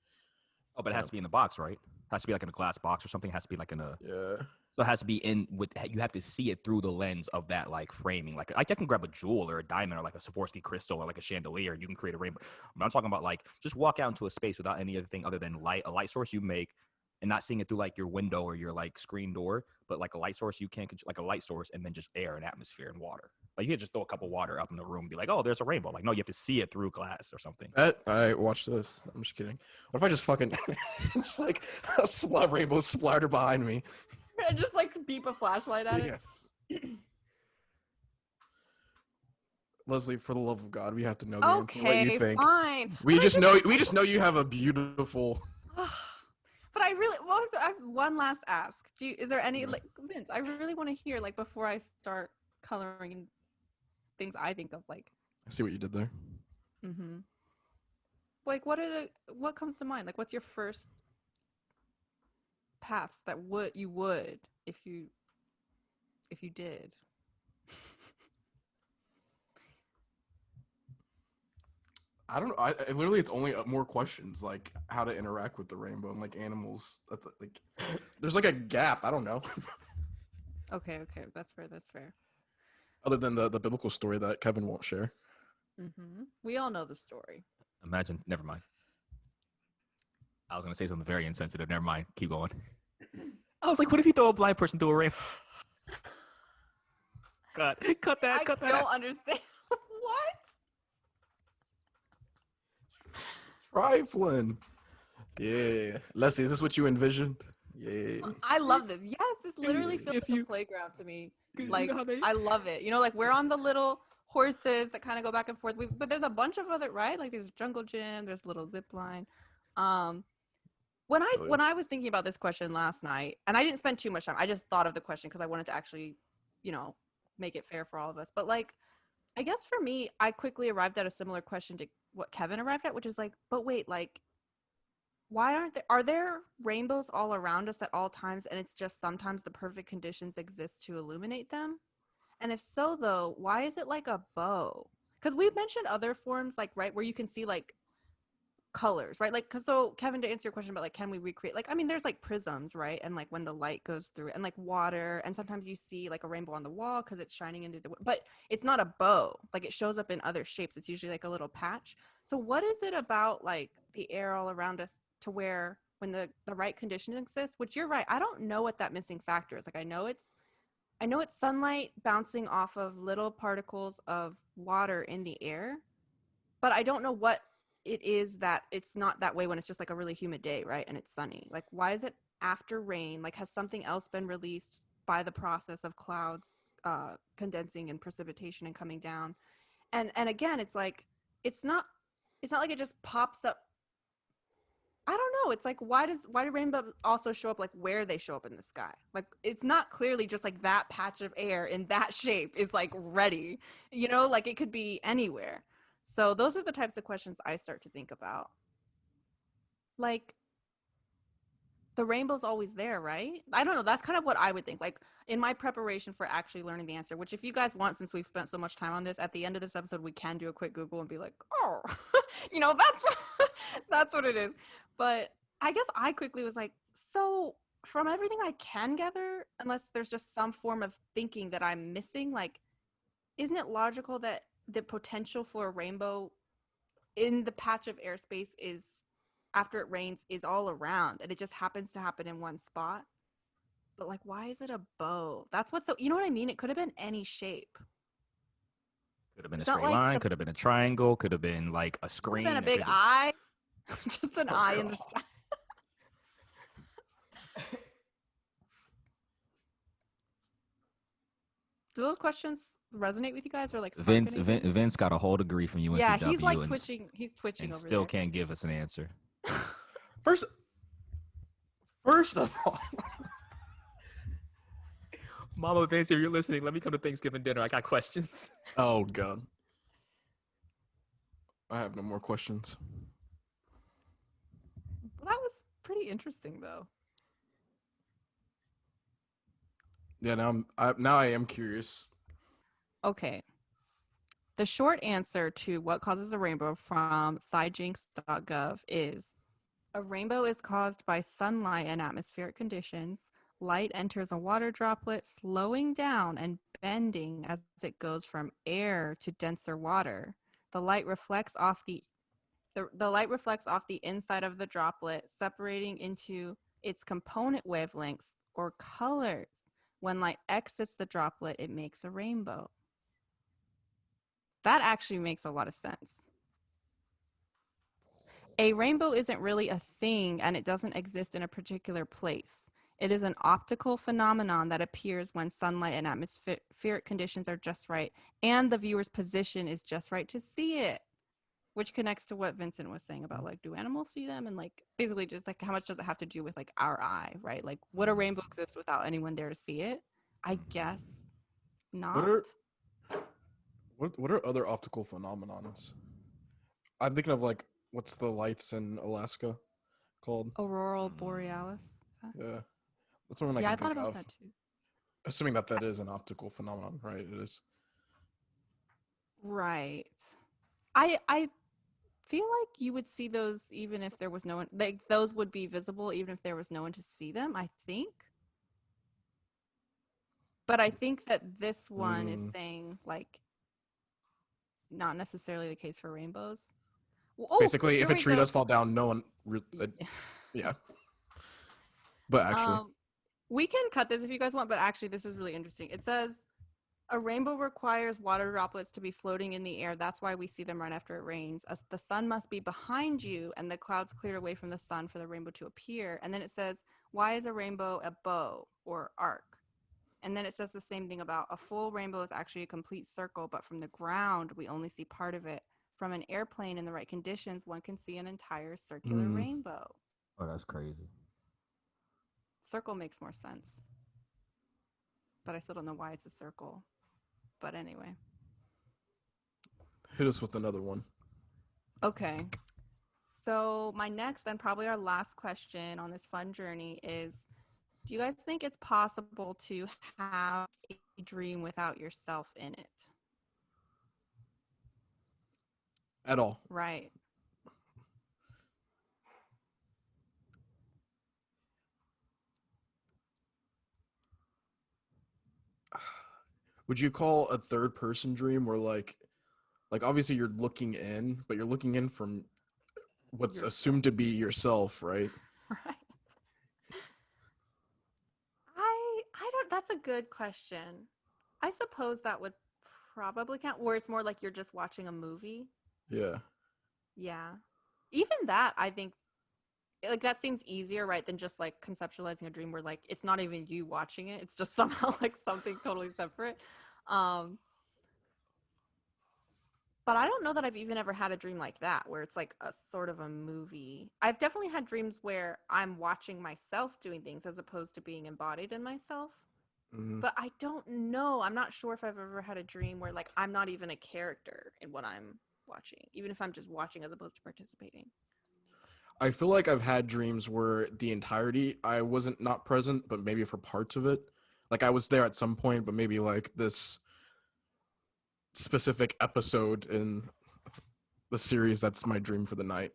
but it has to be in the box, right? It has to be like in a glass box or something. It has to be like in a... Yeah. So it has to be you have to see it through the lens of that like framing. Like I can grab a jewel or a diamond or like a Swarovski crystal or like a chandelier. You can create a rainbow. But I'm talking about like just walk out into a space without any other thing other than light, a light source you make, and not seeing it through like your window or your like screen door, but like a light source you can't like a light source, and then just air and atmosphere and water. Like you could just throw a cup of water up in the room and be like, oh, there's a rainbow. Like no, you have to see it through glass or something. I watch this. I'm just kidding. What if I just fucking just like a rainbow splatter behind me? and just like beep a flashlight at it. Leslie, for the love of God, we have to know the answer. What you Okay, think? fine. We just know you have a beautiful. But I really, well, I have one last ask. Is there any, like, Vince, I really want to hear, like, before I start coloring in things I think of, like. I see what you did there. Mm-hmm. Like, what comes to mind? Like, what's your first paths that you would if you did? I don't know. I literally, it's only more questions like how to interact with the rainbow and like animals. That's like, there's like a gap. I don't know. Okay, that's fair. Other than the biblical story that Kevin won't share. Mm-hmm. We all know the story. Imagine. Never mind. I was gonna say something very insensitive. Never mind. Keep going. I was like, what if you throw a blind person through a rainbow? Cut that. Cut that. I don't understand. What? Trifling. Yeah. Leslie, is this what you envisioned? Yeah. I love this. Yes, this literally feels If like you- a playground to me. 'Cause you Like, know how they- I love it. You know, like we're on the little horses that kind of go back and forth. But there's a bunch of other, right? Like there's jungle gym, there's little zip line. When I was thinking about this question last night, and I didn't spend too much time. I just thought of the question because I wanted to actually, you know, make it fair for all of us. But like, I guess for me, I quickly arrived at a similar question to what Kevin arrived at, which is like, but wait, like, why are there rainbows all around us at all times, and it's just sometimes the perfect conditions exist to illuminate them? And if so, though, why is it like a bow? Because we've mentioned other forms, like, right, where you can see like colors, right? Like, cause so Kevin, to answer your question about like, can we recreate? Like, I mean, there's like prisms, right? And like when the light goes through, and like water, and sometimes you see like a rainbow on the wall because it's shining into the. But it's not a bow. Like it shows up in other shapes. It's usually like a little patch. So what is it about like the air all around us to where when the right conditions exist? Which you're right. I don't know what that missing factor is. Like I know it's sunlight bouncing off of little particles of water in the air, but I don't know what it is that it's not that way when it's just like a really humid day, right? And it's sunny. Like, why is it after rain? Like, has something else been released by the process of clouds condensing and precipitation and coming down? And again, it's like it's not like it just pops up. I don't know. It's like why do rainbows also show up like where they show up in the sky? Like it's not clearly just like that patch of air in that shape is like ready. You know, like it could be anywhere. So those are the types of questions I start to think about. Like the rainbow's always there, right? I don't know. That's kind of what I would think. Like in my preparation for actually learning the answer, which if you guys want, since we've spent so much time on this, at the end of this episode, we can do a quick Google and be like, oh, you know, that's what it is. But I guess I quickly was like, so from everything I can gather, unless there's just some form of thinking that I'm missing, like, isn't it logical that the potential for a rainbow in the patch of airspace is after it rains is all around and it just happens to happen in one spot? But like, why is it a bow? That's what's so, you know what I mean? It could have been any shape. Could have been a It's not straight like line. Could have been a triangle. Could have been like a Could screen. have been a it big could've- eye. Just an eye in the God. sky. Do those questions resonate with you guys or like spark anything? Vince got a whole degree from UNCW. Yeah, he's like and twitching. He's twitching and over still there. can't give us an answer. First of all, Mama Vince, if you're listening, let me come to Thanksgiving dinner. I got questions. oh God, I have no more questions. Well, that was pretty interesting, though. Yeah, now I am curious. Okay. The short answer to what causes a rainbow from scijinx.gov is a rainbow is caused by sunlight and atmospheric conditions. Light enters a water droplet, slowing down and bending as it goes from air to denser water. The light reflects off the inside of the droplet, separating into its component wavelengths or colors. When light exits the droplet, it makes a rainbow. That actually makes a lot of sense. A rainbow isn't really a thing, and it doesn't exist in a particular place. It is an optical phenomenon that appears when sunlight and atmospheric conditions are just right, and the viewer's position is just right to see it. Which connects to what Vincent was saying about like, do animals see them? And like, basically, just like, how much does it have to do with like our eye, right? Like, would a rainbow exist without anyone there to see it? I guess What not. are what are other optical phenomenons? I'm thinking of like what's the lights in Alaska called? Aurora borealis. Yeah, that's one I Yeah, can I thought think about of. that too. Assuming that that is an optical phenomenon, right? It is. Right. I feel like you would see those even if there was no one. Like those would be visible even if there was no one to see them. I think. But I think that this one is Mm. saying like not necessarily the case for rainbows. So Oh, basically, if here a we tree go. does fall down, no one. Yeah, but actually, Um, we can cut this if you guys want, but actually, this is really interesting. It says a rainbow requires water droplets to be floating in the air. That's why we see them right after it rains. As the sun must be behind you and the clouds cleared away from the sun for the rainbow to appear. And then it says, why is a rainbow a bow or arc? And then it says the same thing about a full rainbow is actually a complete circle, but from the ground, we only see part of it. From an airplane in the right conditions, one can see an entire circular mm. rainbow. Oh, that's crazy. Circle makes more sense, but I still don't know why it's a circle. But anyway. Hit us with another one. Okay. So my next and probably our last question on this fun journey is, do you guys think it's possible to have a dream without yourself in it? At all? Right. Would you call a third person dream where like obviously you're looking in, but you're looking in from what's Yourself. assumed to be yourself, right? Right. I don't that's a good question. I suppose that would probably count where it's more like you're just watching a movie. Yeah. Yeah. Even that I think like that seems easier, right, than just like conceptualizing a dream where like it's not even you watching it. It's just somehow like something totally separate. Um but I don't know that I've even ever had a dream like that where it's like a sort of a movie. I've definitely had dreams where I'm watching myself doing things as opposed to being embodied in myself. Mhm. But I don't know. I'm not sure if I've ever had a dream where like I'm not even a character in what I'm watching, even if I'm just watching as opposed to participating. I feel like I've had dreams where the entirety I wasn't not present, but maybe for parts of it. Like I was there at some point, but maybe like this specific episode in the series that's my dream for the night.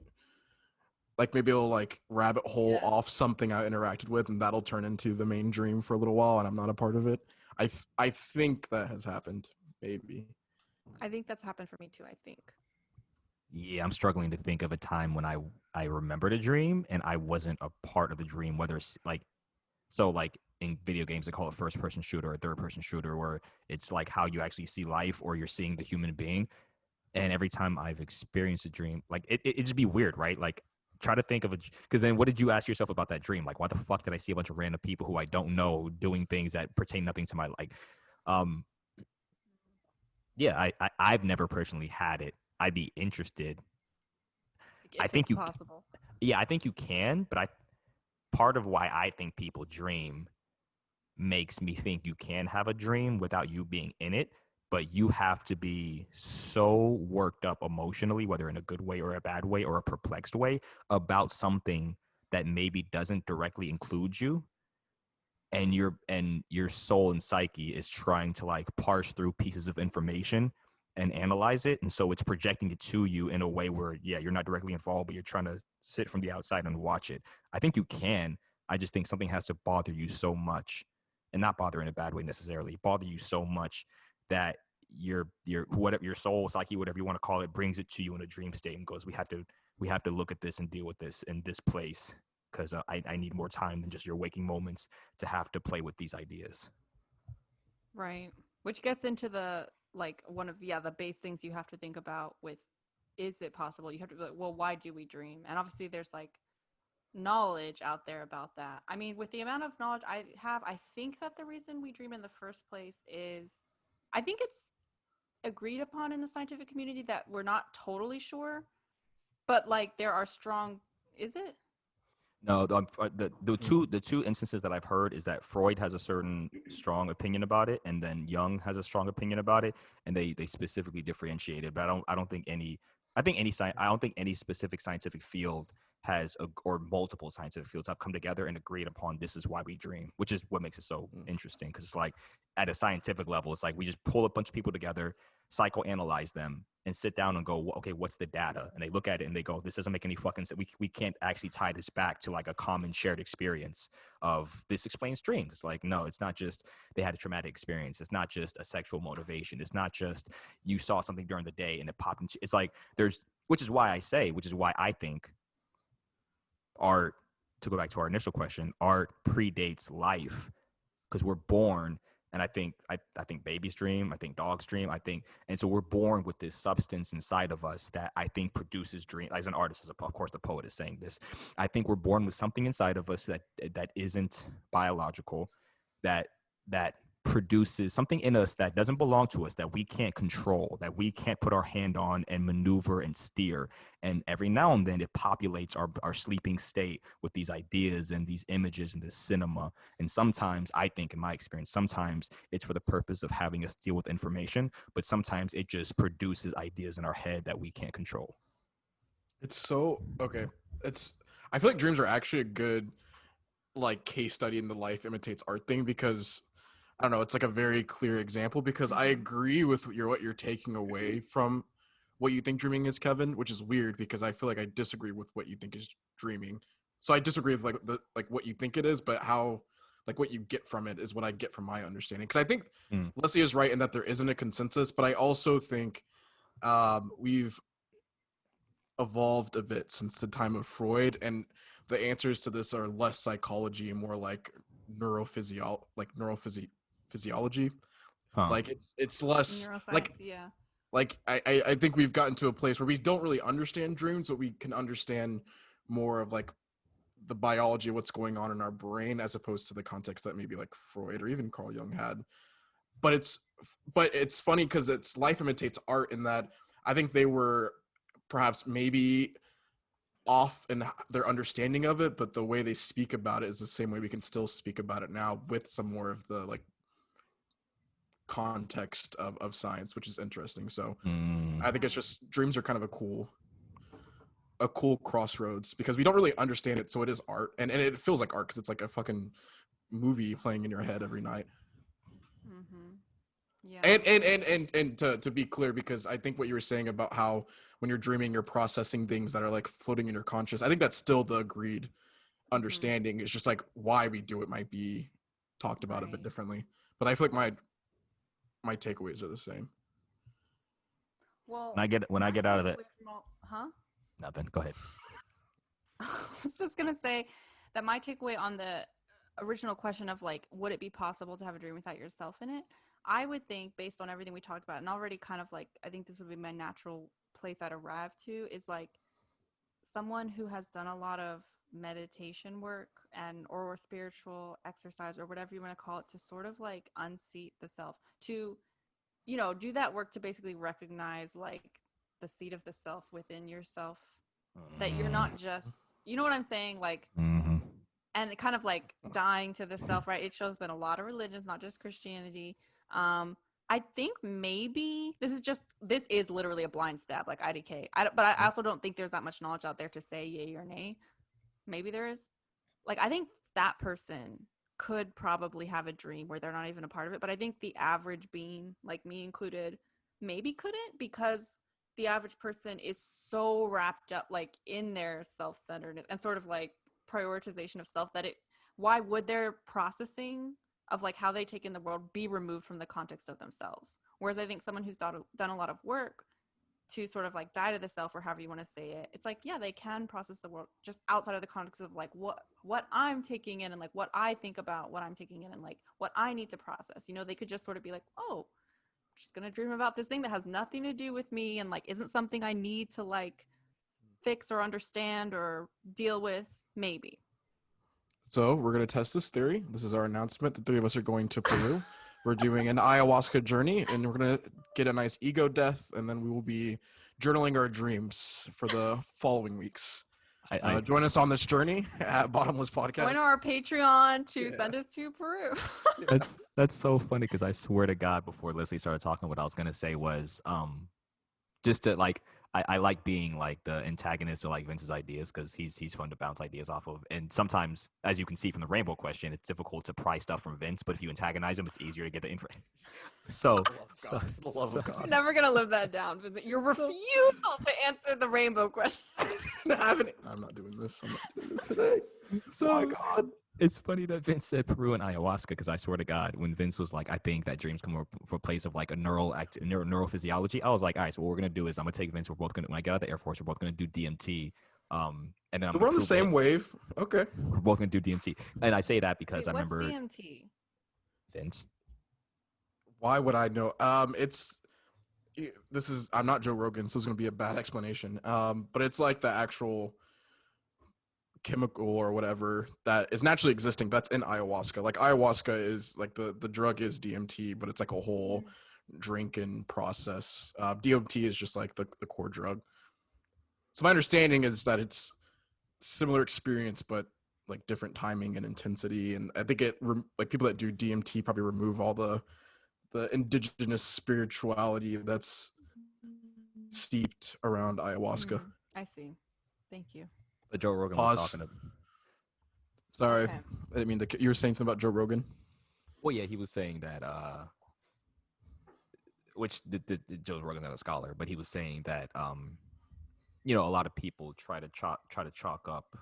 Like maybe it'll like rabbit hole Yeah. off something I interacted with, and that'll turn into the main dream for a little while, and I'm not a part of it. I think that has happened. Maybe. I think that's happened for me too, I think. Yeah, I'm struggling to think of a time when I remembered a dream and I wasn't a part of the dream. Whether it's like so like in video games they call it first person shooter or third person shooter, where it's like how you actually see life or you're seeing the human being. And every time I've experienced a dream, like it just be weird, right? Like try to think of a because then what did you ask yourself about that dream? Like why the fuck did I see a bunch of random people who I don't know doing things that pertain nothing to my like um yeah, I've never personally had it. I'd be interested. Like, I if think it's you possible. yeah, I think you can, but I part of why I think people dream makes me think you can have a dream without you being in it, but you have to be so worked up emotionally, whether in a good way or a bad way or a perplexed way, about something that maybe doesn't directly include you. And your soul and psyche is trying to like parse through pieces of information and analyze it. And so it's projecting it to you in a way where, yeah, you're not directly involved, but you're trying to sit from the outside and watch it. I think you can. I just think something has to bother you so much, and not bother in a bad way necessarily, bother you so much that your whatever your soul, psyche, whatever you want to call it, brings it to you in a dream state and goes, we have to look at this and deal with this in this place because I need more time than just your waking moments to have to play with these ideas. Right. Which gets into the like one of the base things you have to think about with is it possible? You have to be like, well, why do we dream? And obviously there's like knowledge out there about that. I mean, with the amount of knowledge I have, I think that the reason we dream in the first place is, I think it's agreed upon in the scientific community that we're not totally sure, but like there are strong, is it? No, the two instances that I've heard is that Freud has a certain strong opinion about it, and then Jung has a strong opinion about it, and they specifically differentiate it. But I don't think any I don't think any specific scientific field has or multiple scientific fields have come together and agreed upon this is why we dream, which is what makes it so interesting. Because it's like at a scientific level, it's like we just pull a bunch of people together, psychoanalyze them, and sit down and go, okay, what's the data? And they look at it and they go, this doesn't make any fucking sense. We can't actually tie this back to like a common shared experience of this explains dreams. It's like, no, it's not just they had a traumatic experience. It's not just a sexual motivation. It's not just you saw something during the day and it popped into, it's like which is why I think art, to go back to our initial question, art predates life because we're born. And I think babies dream, I think dogs dream, and so we're born with this substance inside of us that I think produces dream. As an artist, of course, the poet is saying this. I think we're born with something inside of us that isn't biological, that produces something in us that doesn't belong to us, that we can't control, that we can't put our hand on and maneuver and steer. And every now and then it populates our sleeping state with these ideas and these images and this cinema. And sometimes, I think in my experience, sometimes it's for the purpose of having us deal with information, but sometimes it just produces ideas in our head that we can't control. It's so okay. I feel like dreams are actually a good like case study in the life imitates art thing because I don't know, it's like a very clear example because I agree with what you're taking away from what you think dreaming is, Kevin, which is weird because I feel like I disagree with what you think is dreaming. So I disagree with like what you think it is, but how like what you get from it is what I get from my understanding. Because I think Leslie is right in that there isn't a consensus, but I also think we've evolved a bit since the time of Freud, and the answers to this are less psychology and more like neurophysiology. Huh. Like it's less Neuroscience, yeah. like I think we've gotten to a place where we don't really understand dreams, but we can understand more of like the biology of what's going on in our brain as opposed to the context that maybe like Freud or even Carl Jung had. But it's funny because it's life imitates art in that I think they were perhaps maybe off in their understanding of it, but the way they speak about it is the same way we can still speak about it now with some more of the like context of science, which is interesting. So I think it's just dreams are kind of a cool crossroads because we don't really understand it, so it is art, and it feels like art because it's like a fucking movie playing in your head every night. Yeah. And to be clear, because I think what you were saying about how when you're dreaming you're processing things that are like floating in your conscious, I think that's still the agreed understanding. It's just like why we do it might be talked about a bit differently, but I feel like my takeaways are the same. Well, When I get out of it, huh? nothing. Go ahead. I was just gonna say that my takeaway on the original question of like, would it be possible to have a dream without yourself in it? I would think, based on everything we talked about, and already kind of like, I think this would be my natural place I'd arrive to, is like someone who has done a lot of meditation work and or spiritual exercise or whatever you want to call it to sort of like unseat the self, to do that work to basically recognize like the seat of the self within yourself, that you're not just, you know what I'm saying, like and kind of like dying to the self, right? It shows been a lot of religions, not just Christianity. I think maybe this is literally a blind stab, like IDK. But I also don't think there's that much knowledge out there to say yay or nay. Maybe there is. Like, I think that person could probably have a dream where they're not even a part of it. But I think the average being, like me included, maybe couldn't, because the average person is so wrapped up like in their self-centeredness and sort of like prioritization of self that why would their processing of like how they take in the world be removed from the context of themselves? Whereas I think someone who's done a lot of work to sort of like die to the self, or however you want to say it, it's like, yeah, they can process the world just outside of the context of like what I'm taking in and like what I think about what I'm taking in and like what I need to process. They could just sort of be like, oh, I'm just gonna dream about this thing that has nothing to do with me and like isn't something I need to like fix or understand or deal with. Maybe. So we're going to test this theory. This is our announcement. The three of us are going to Peru. We're doing an ayahuasca journey, and we're going to get a nice ego death, and then we will be journaling our dreams for the following weeks. Join us on this journey at Bottomless Podcast. Join our Patreon to Yeah. send us to Peru. That's so funny because I swear to God, before Leslie started talking, what I was gonna say was just to like I like being like the antagonist of like Vince's ideas because he's fun to bounce ideas off of. And sometimes, as you can see from the rainbow question, it's difficult to pry stuff from Vince, but if you antagonize him, it's easier to get the info. So, For the love of God. You're never gonna live that down. Your refusal to answer the rainbow question. I'm not doing this. I'm not doing this today. So, oh my God. It's funny that Vince said Peru and ayahuasca because I swear to God, when Vince was like, I think that dreams come from a place of like a neurophysiology. I was like, all right, so what we're gonna do is I'm gonna take Vince. We're both gonna when I get out of the Air Force, we're both gonna do DMT. And then We're on the same wave. Okay. We're both gonna do DMT. And I say that because Wait, I remember DMT? Vince. Why would I know? I'm not Joe Rogan, so it's gonna be a bad explanation. But it's like the actual chemical or whatever that is naturally existing that's in ayahuasca. Like ayahuasca is like the drug is DMT, but it's like a whole drinking process. DMT is just like the core drug. So my understanding is that it's similar experience, but like different timing and intensity. And I think like people that do DMT probably remove all the indigenous spirituality that's steeped around ayahuasca. I see. Thank you. But Joe Rogan Pause. was talking to. Sorry, Okay. I didn't mean to. You were saying something about Joe Rogan. Well, yeah, he was saying that. Which Joe Rogan's not a scholar, but he was saying that a lot of people try to chalk up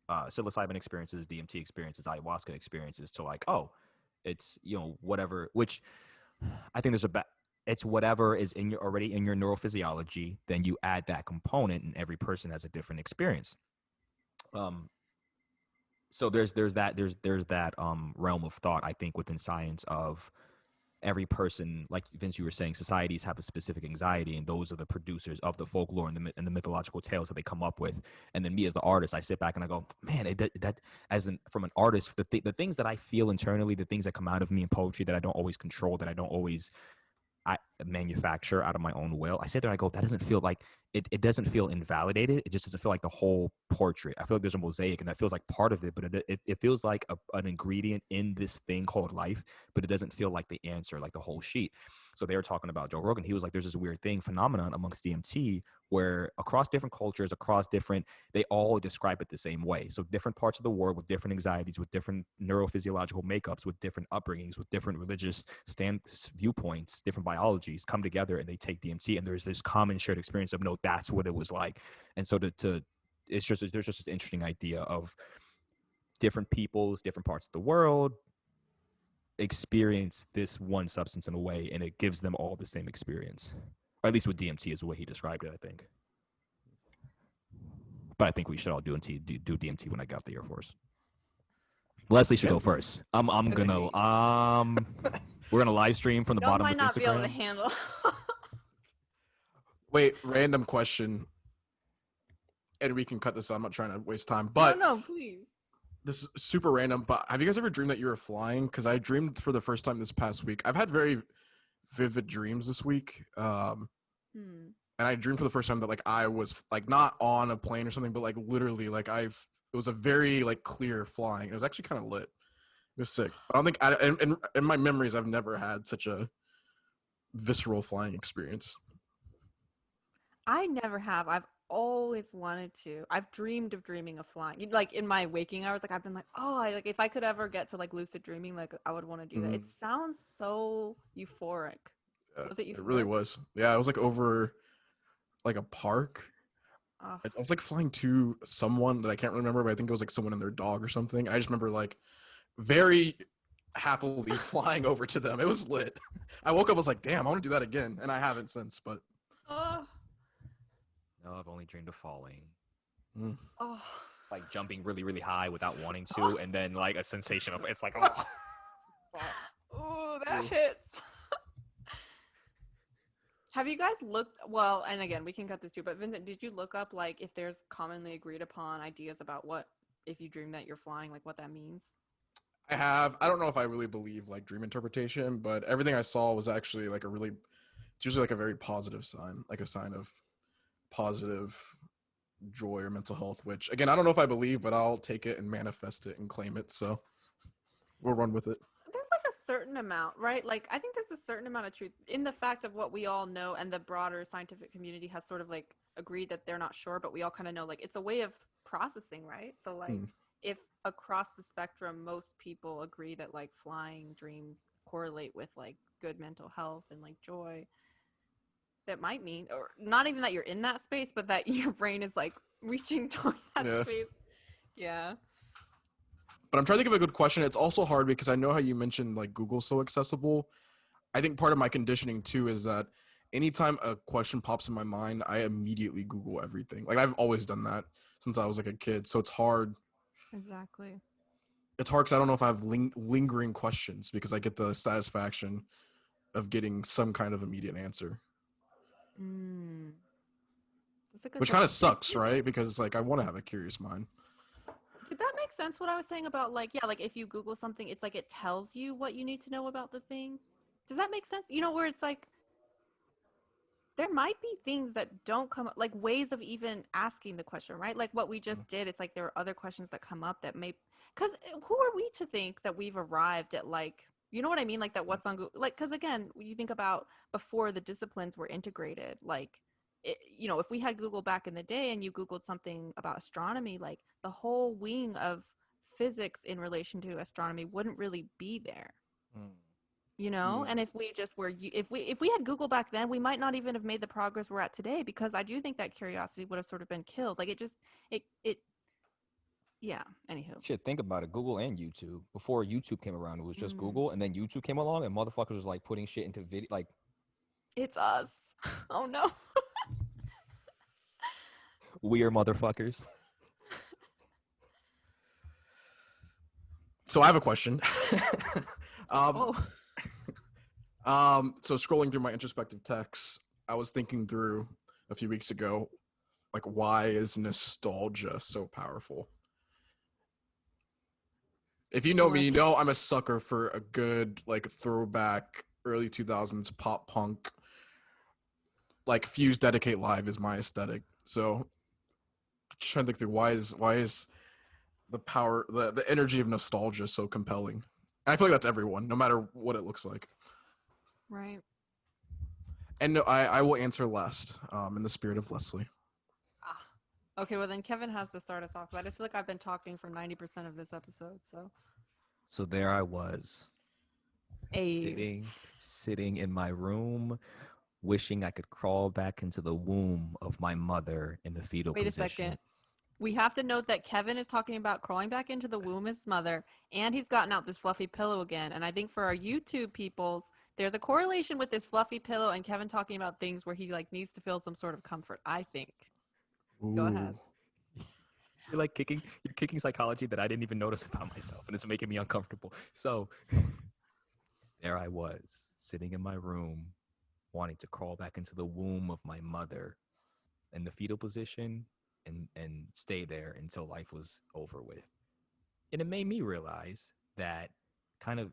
psilocybin experiences, DMT experiences, ayahuasca experiences to like, oh, it's whatever. Which I think it's whatever is already in your neurophysiology. Then you add that component, and every person has a different experience. So there's that realm of thought, I think, within science of every person, like Vince, you were saying, societies have a specific anxiety, and those are the producers of the folklore and the mythological tales that they come up with. And then me as the artist, I sit back and I go, man, from an artist, the things that I feel internally, the things that come out of me in poetry that I don't always control, that I don't always manufacture out of my own will. I sit there and I go, that doesn't feel like it doesn't feel invalidated. It just doesn't feel like the whole portrait. I feel like there's a mosaic and that feels like part of it, but it feels like an ingredient in this thing called life, but it doesn't feel like the answer, like the whole sheet. So they were talking about Joe Rogan. He was like, there's this weird phenomenon amongst DMT where across different cultures, they all describe it the same way. So different parts of the world with different anxieties, with different neurophysiological makeups, with different upbringings, with different religious viewpoints, different biologies come together and they take DMT, and there's this common shared experience of, no, that's what it was like. And so there's just an interesting idea of different peoples, different parts of the world experience this one substance in a way, and it gives them all the same experience. Or at least with DMT is the way he described it, I think. But I think we should all do DMT when I got the Air Force. Leslie should go first. We're gonna live stream from the Y'all bottom might of not his be able to Instagram. handle. Wait, random question, and we can cut this out. I'm not trying to waste time, but no, please. this is super random. But have you guys ever dreamed that you were flying? Because I dreamed for the first time this past week. I've had very vivid dreams this week. And I dreamed for the first time that like I was like not on a plane or something, but like literally like it was a very like clear flying. It was actually kind of lit. It was sick. I don't think in my memories I've never had such a visceral flying experience. I never have. I've always wanted to. I've dreamed of dreaming of flying. Like in my waking hours, like I've been like, oh, like if I could ever get to like lucid dreaming, like I would want to do that. It sounds so euphoric. Was it euphoric? It really was. Yeah, I was like over like a park. Oh. I was like flying to someone that I can't remember, but I think it was like someone and their dog or something. And I just remember like very happily flying over to them. It was lit. I woke up, I was like, damn, I want to do that again. And I haven't since, but. No, I've only dreamed of falling. Oh. Like jumping really, really high without wanting to, and then like a sensation of it's like, oh. Ooh, that hits. Have you guys looked, well, and again, we can cut this too, but Vincent, did you look up like if there's commonly agreed upon ideas about what, if you dream that you're flying, like what that means? I have. I don't know if I really believe like dream interpretation, but everything I saw was actually like a really. It's usually like a very positive sign, like a sign of positive joy or mental health. Which again, I don't know if I believe, but I'll take it and manifest it and claim it. So we'll run with it. There's like a certain amount, right? Like I think there's a certain amount of truth in the fact of what we all know, and the broader scientific community has sort of like agreed that they're not sure, but we all kind of know like it's a way of processing, right? So like if across the spectrum most people agree that like flying dreams correlate with like good mental health and like joy, that might mean, or not even that you're in that space, but that your brain is like reaching toward that Yeah. space. Yeah. But I'm trying to think of a good question. It's also hard because I know how you mentioned like Google's so accessible. I think part of my conditioning too is that anytime a question pops in my mind, I immediately Google everything. Like I've always done that since I was like a kid. So it's hard. Exactly. It's hard because I don't know if I have lingering questions because I get the satisfaction of getting some kind of immediate answer, Mm. That's a good which kind question. of sucks, right? Because it's like I want to have a curious mind. Did that make sense what I was saying about like, yeah, like if you Google something, it's like it tells you what you need to know about the thing? Does that make sense? You know, where it's like there might be things that don't come up, like ways of even asking the question, right? Like what we just did, it's like there are other questions that come up that may, because who are we to think that we've arrived at like, you know what I mean? Like that what's on Google, like, because again, you think about before the disciplines were integrated, like, you know, if we had Google back in the day and you Googled something about astronomy, like the whole wing of physics in relation to astronomy wouldn't really be there, you know. And if we just were, if we had Google back then, we might not even have made the progress we're at today, because I do think that curiosity would have sort of been killed. Like it just it yeah, anywho. Shit, think about it. Google and YouTube. Before YouTube came around, it was just Mm. Google, and then YouTube came along, and motherfuckers was like putting shit into video. Like, It's us. Oh no. we are motherfuckers. So I have a question. Oh. So scrolling through my introspective texts, I was thinking through a few weeks ago, like why is nostalgia so powerful? If you know me, you know I'm a sucker for a good like throwback early 2000s pop punk. Like Fuse Dedicate Live is my aesthetic. So just trying to think through why is the power the energy of nostalgia so compelling? And I feel like that's everyone, no matter what it looks like. Right. And no, I will answer last, in the spirit of Leslie. Okay, well then Kevin has to start us off. But I just feel like I've been talking for 90% of this episode, so. So there I was, sitting in my room, wishing I could crawl back into the womb of my mother in the fetal Wait a position. second. We have to note that Kevin is talking about crawling back into the womb of his mother, and he's gotten out this fluffy pillow again. And I think for our YouTube peoples, there's a correlation with this fluffy pillow and Kevin talking about things where he like needs to feel some sort of comfort, I think. Ooh. Go ahead. You're like you're kicking psychology that I didn't even notice about myself, and it's making me uncomfortable. So there I was, sitting in my room, wanting to crawl back into the womb of my mother in the fetal position and stay there until life was over with. And it made me realize that kind of,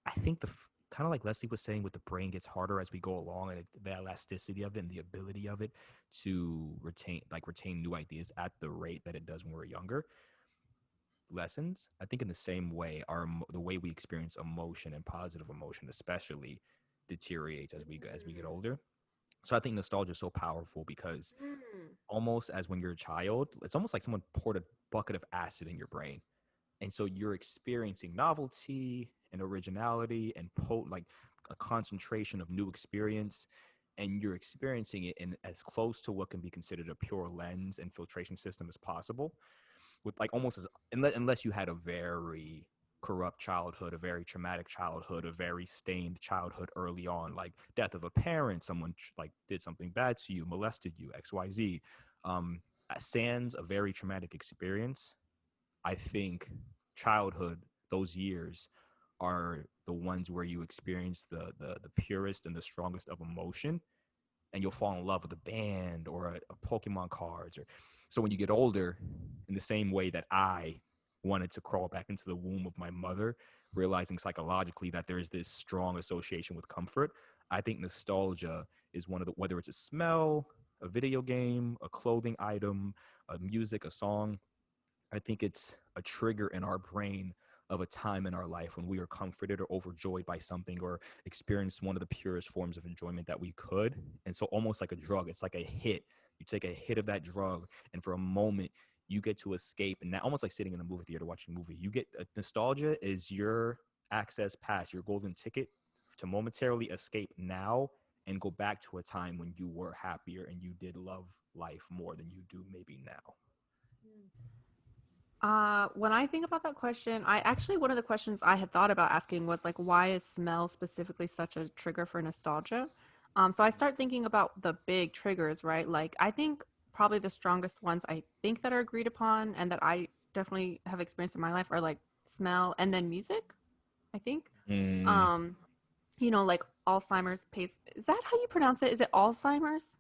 I think kind of like Leslie was saying, with the brain gets harder as we go along, and the elasticity of it and the ability of it to retain new ideas at the rate that it does when we're younger. Lessons, I think in the same way, the way we experience emotion and positive emotion especially deteriorates as we get older. So I think nostalgia is so powerful because almost as when you're a child, it's almost like someone poured a bucket of acid in your brain. And so you're experiencing novelty and originality and like a concentration of new experience. And you're experiencing it in as close to what can be considered a pure lens and filtration system as possible. With like almost as, unless you had a very corrupt childhood, a very traumatic childhood, a very stained childhood early on, like death of a parent, someone like did something bad to you, molested you, XYZ. Sans a very traumatic experience, I think childhood, those years are the ones where you experience the purest and the strongest of emotion, and you'll fall in love with a band or a Pokemon cards. Or so when you get older, in the same way that I wanted to crawl back into the womb of my mother, realizing psychologically that there is this strong association with comfort, I think nostalgia is one of the, whether it's a smell, a video game, a clothing item, a music, a song, I think it's a trigger in our brain of a time in our life when we are comforted or overjoyed by something or experienced one of the purest forms of enjoyment that we could. And so almost like a drug, it's like a hit. You take a hit of that drug, and for a moment, you get to escape. And that, almost like sitting in a movie theater watching a movie, you get nostalgia is your access pass, your golden ticket to momentarily escape now and go back to a time when you were happier and you did love life more than you do maybe now. When I think about that question, I actually, one of the questions I had thought about asking was like, why is smell specifically such a trigger for nostalgia? So I start thinking about the big triggers, right? Like, I think probably the strongest ones I think that are agreed upon and that I definitely have experienced in my life are like smell and then music, I think. Mm. Um, like Alzheimer's pace. Is that how you pronounce it? Is it Alzheimer's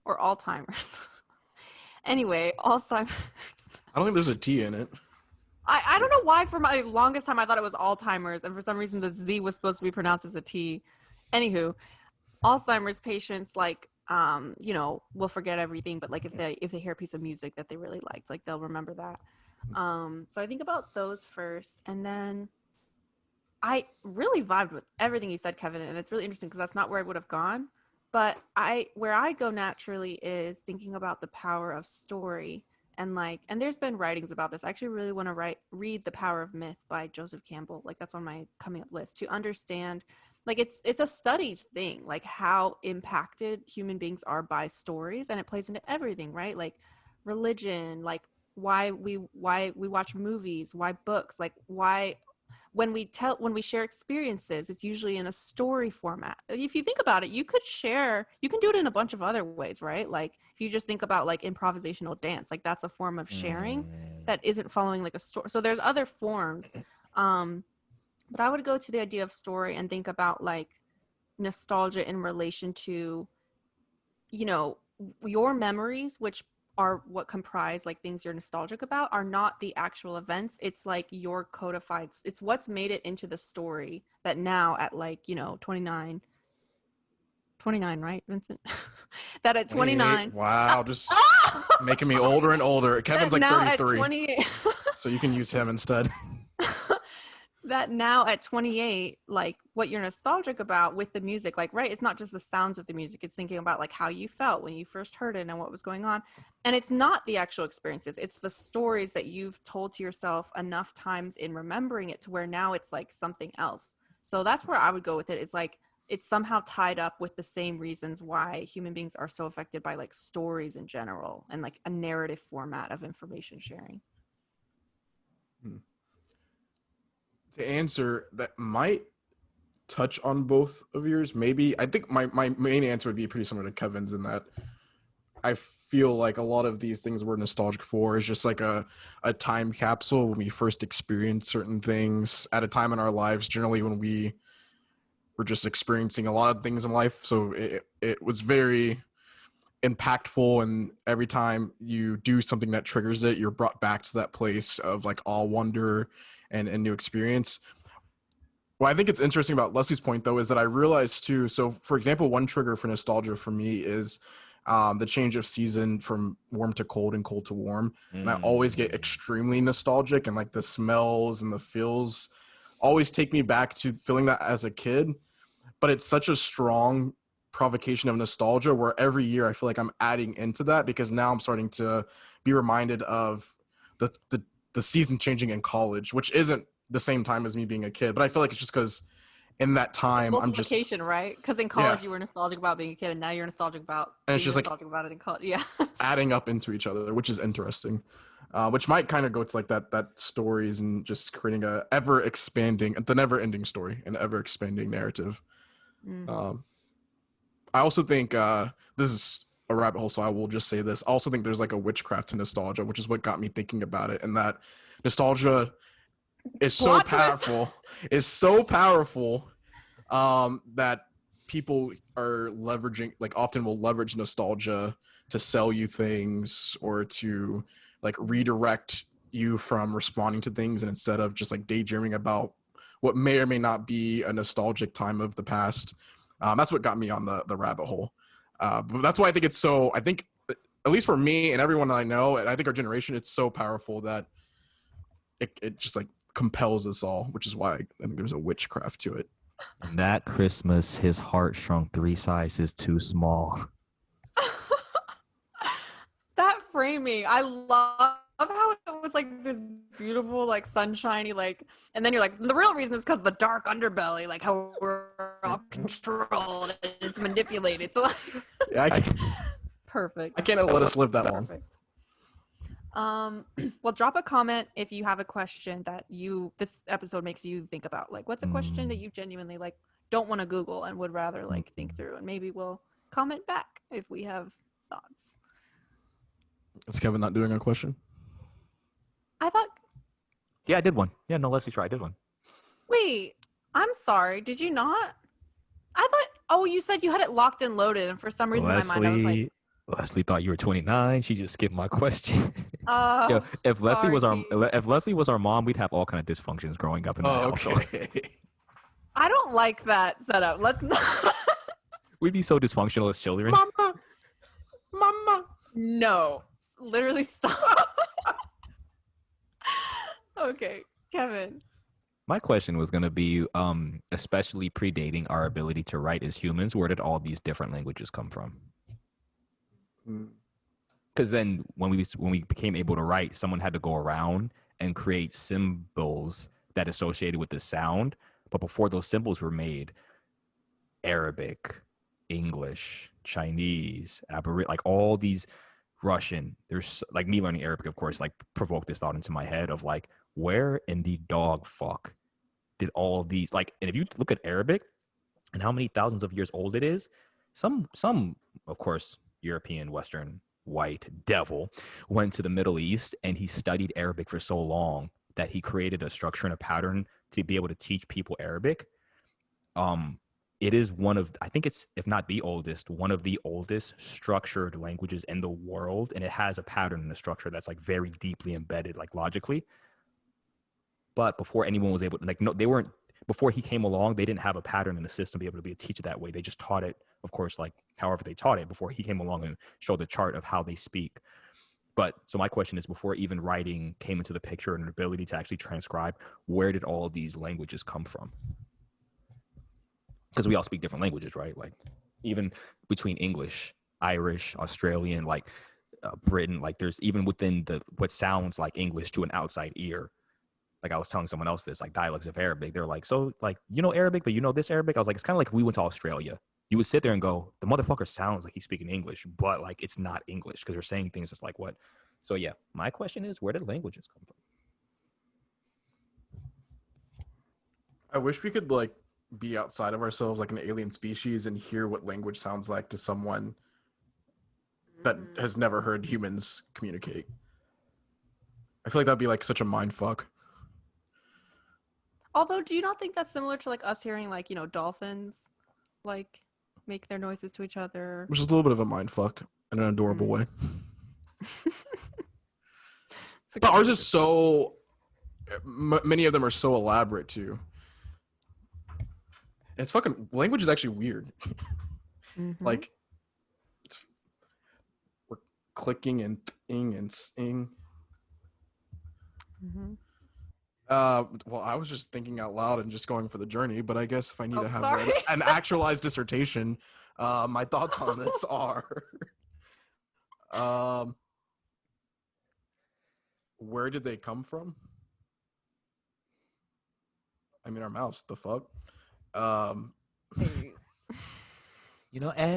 or Alzheimer's? Anyway, Alzheimer's. I don't think there's a T in it. I don't know why for my longest time I thought it was Alzheimer's, and for some reason the Z was supposed to be pronounced as a T. Anywho, Alzheimer's patients will forget everything, but like if they hear a piece of music that they really liked, like they'll remember that. So I think about those first, and then I really vibed with everything you said, Kevin, and it's really interesting because that's not where I would have gone. But where I go naturally is thinking about the power of story. And there's been writings about this. I actually really want to read The Power of Myth by Joseph Campbell. Like that's on my coming up list to understand, like it's a studied thing, like how impacted human beings are by stories, and it plays into everything, right? Like religion, like why we watch movies, why books, like why when we share experiences, it's usually in a story format. If you think about it, you can do it in a bunch of other ways, right? Like if you just think about like improvisational dance, like that's a form of sharing that isn't following like a story. So there's other forms. But I would go to the idea of story and think about like nostalgia in relation to, your memories, which are what comprise like things you're nostalgic about, are not the actual events. It's like your codified, it's what's made it into the story that now at like 29, right, Vincent? That at 29, wow, just making me older and older. Kevin's like now 33 at 28 so you can use him instead. that now at 28, like what you're nostalgic about with the music, like, right, it's not just the sounds of the music, it's thinking about like how you felt when you first heard it and what was going on. And it's not the actual experiences, it's the stories that you've told to yourself enough times in remembering it to where now it's like something else. So that's where I would go with it, is like it's somehow tied up with the same reasons why human beings are so affected by like stories in general and like a narrative format of information sharing. To answer that might touch on both of yours, maybe. I think my main answer would be pretty similar to Kevin's, in that I feel like a lot of these things we're nostalgic for is just like a time capsule when we first experienced certain things at a time in our lives, generally when we were just experiencing a lot of things in life. So it was very impactful, and every time you do something that triggers it, you're brought back to that place of like awe, wonder, and new experience. What I think it's interesting about Leslie's point, though, is that I realized too, so for example, one trigger for nostalgia for me is the change of season from warm to cold and cold to warm. And I always get extremely nostalgic, and like the smells and the feels always take me back to feeling that as a kid. But it's such a strong provocation of nostalgia where every year I feel like I'm adding into that, because now I'm starting to be reminded of the season changing in college, which isn't the same time as me being a kid, but I feel like it's just because in that time I'm just right? Because in college you were nostalgic about being a kid, and now you're nostalgic about and it's being just like nostalgic about it in college. Yeah. adding up into each other, which is interesting. Which might kind of go to like that stories and just creating a the never ending story, an ever expanding narrative. I also think this is a rabbit hole, so I will just say this. I also think there's like a witchcraft to nostalgia, which is what got me thinking about it, and that nostalgia is so Plot twist. powerful. Is so powerful that people are leveraging, like often will leverage nostalgia to sell you things or to like redirect you from responding to things, and instead of just like daydreaming about what may or may not be a nostalgic time of the past. That's what got me on the rabbit hole. But that's why I think it's so, I think at least for me and everyone that I know, and I think our generation, it's so powerful that it just like compels us all, which is why I think there's a witchcraft to it. And that Christmas, his heart shrunk 3 sizes too small. That framing, I love how it was like this beautiful, like sunshiny, like, and then you're like, the real reason is because the dark underbelly, like how we're all controlled and it's manipulated. So, like, Yeah, perfect. I can't let us live that long. Perfect. Well, drop a comment if you have a question that this episode makes you think about. Like, what's a question that you genuinely like don't want to Google and would rather like think through, and maybe we'll comment back if we have thoughts. Is Kevin not doing a question? I thought. Yeah, I did one. Yeah, no, Leslie, try. I did one. Wait, I'm sorry. Did you not? I thought. Oh, you said you had it locked and loaded, and for some reason in my mind I was like, Leslie thought you were 29. She just skipped my question. oh. Yo, if Leslie was sorry, if Leslie was our mom, we'd have all kind of dysfunctions growing up in that household. Okay. I don't like that setup. Let's not. We'd be so dysfunctional as children. Mama. No, literally stop. Okay, Kevin. My question was going to be, especially predating our ability to write as humans, where did all these different languages come from? Because then when we became able to write, someone had to go around and create symbols that associated with the sound. But before those symbols were made, Arabic, English, Chinese, like all these Russian, there's like me learning Arabic, of course, like provoked this thought into my head of like, where in the dog fuck did all of these, like, and if you look at Arabic and how many thousands of years old it is, some of course, European, Western, white devil went to the Middle East and he studied Arabic for so long that he created a structure and a pattern to be able to teach people Arabic. It is one of, I think it's, if not the oldest, one of the oldest structured languages in the world. And it has a pattern and a structure that's like very deeply embedded, like logically. But before anyone was able to, like, no, they weren't, before he came along, they didn't have a pattern in the system to be able to be a teacher that way. They just taught it, of course, like however they taught it before he came along and showed the chart of how they speak. But so my question is, before even writing came into the picture and an ability to actually transcribe, where did all of these languages come from? Because we all speak different languages, right? Like even between English, Irish, Australian, like Britain, like there's even within what sounds like English to an outside ear. Like I was telling someone else this, like dialects of Arabic. They're like, so like, you know Arabic, but you know this Arabic? I was like, it's kind of like if we went to Australia. You would sit there and go, the motherfucker sounds like he's speaking English, but like it's not English because they're saying things just like what. So yeah, my question is, where did languages come from? I wish we could like be outside of ourselves, like an alien species, and hear what language sounds like to someone that has never heard humans communicate. I feel like that'd be like such a mind fuck. Although, do you not think that's similar to like us hearing like, dolphins like make their noises to each other? Which is a little bit of a mind fuck in an adorable way. But ours is so, many of them are so elaborate too. It's fucking, language is actually weird. Like, we're clicking and ing and sing. Well, I was just thinking out loud and just going for the journey, but I guess if I need to have an actualized dissertation, my thoughts on this are, where did they come from? I mean, our mouths, the fuck? And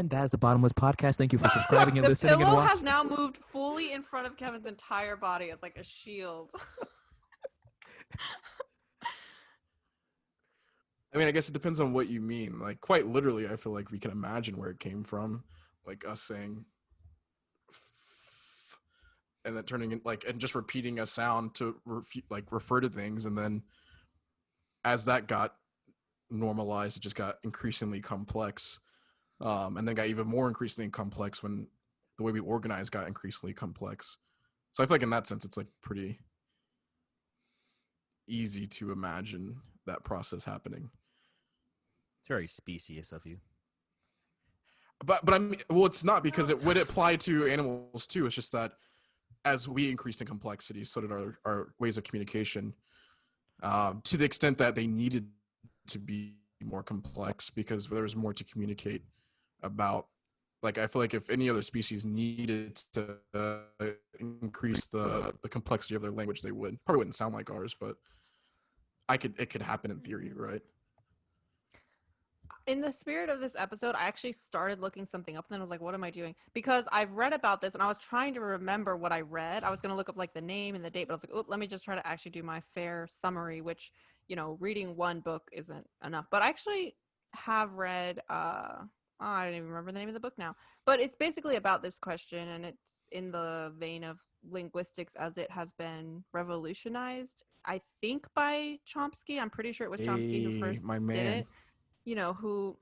that's the Bottomless Podcast. Thank you for subscribing and listening and watching. The pillow watching. has now moved fully in front of Kevin's entire body as like a shield. I mean, I guess it depends on what you mean. Like, quite literally, I feel like we can imagine where it came from. Like us saying, and then turning it like, and just repeating a sound to refer to things, and then as that got normalized, it just got increasingly complex, and then got even more increasingly complex when the way we organize got increasingly complex. So I feel like in that sense, it's like pretty easy to imagine that process happening. It's very specious of you. But I mean, well, it's not, because it would apply to animals too. It's just that as we increased in complexity, so did our ways of communication, to the extent that they needed to be more complex because there was more to communicate about. Like, I feel like if any other species needed to increase the complexity of their language, they would. Probably wouldn't sound like ours, but it could happen in theory, right? In the spirit of this episode, I actually started looking something up and then I was like, what am I doing? Because I've read about this and I was trying to remember what I read. I was going to look up like the name and the date, but I was like, oh, let me just try to actually do my fair summary, which, you know, reading one book isn't enough. But I actually have read, I don't even remember the name of the book now, but it's basically about this question and it's in the vein of linguistics as it has been revolutionized, I think by Chomsky. I'm pretty sure it was Chomsky who Hey, first my did man. it, you know, who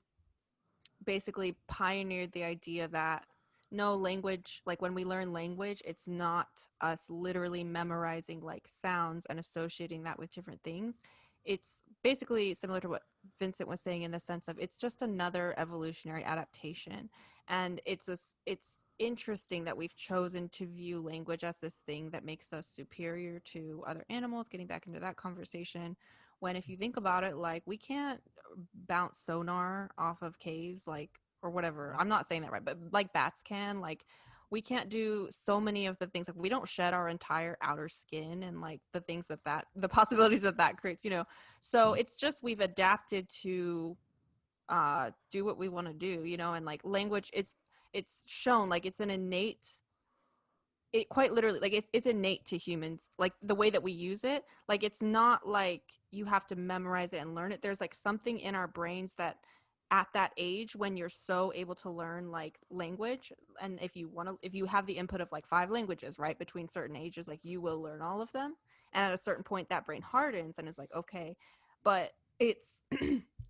basically pioneered the idea that no language, like when we learn language, it's not us literally memorizing like sounds and associating that with different things. It's basically similar to what Vincent was saying in the sense of it's just another evolutionary adaptation. And it's interesting that we've chosen to view language as this thing that makes us superior to other animals, getting back into that conversation, when if you think about it, like we can't bounce sonar off of caves, like, or whatever. I'm not saying that right, but like bats can. Like, we can't do so many of the things. Like, we don't shed our entire outer skin and like the things that the possibilities that creates. You know, so it's just we've adapted to do what we want to do. You know, and like language, it's shown like it's an innate, it quite literally, like it's innate to humans, like the way that we use it. Like, it's not like you have to memorize it and learn it. There's like something in our brains that at that age when you're so able to learn like language, and if you want to, if you have the input of like 5 languages, right, between certain ages, like you will learn all of them, and at a certain point that brain hardens and is like, okay. But it's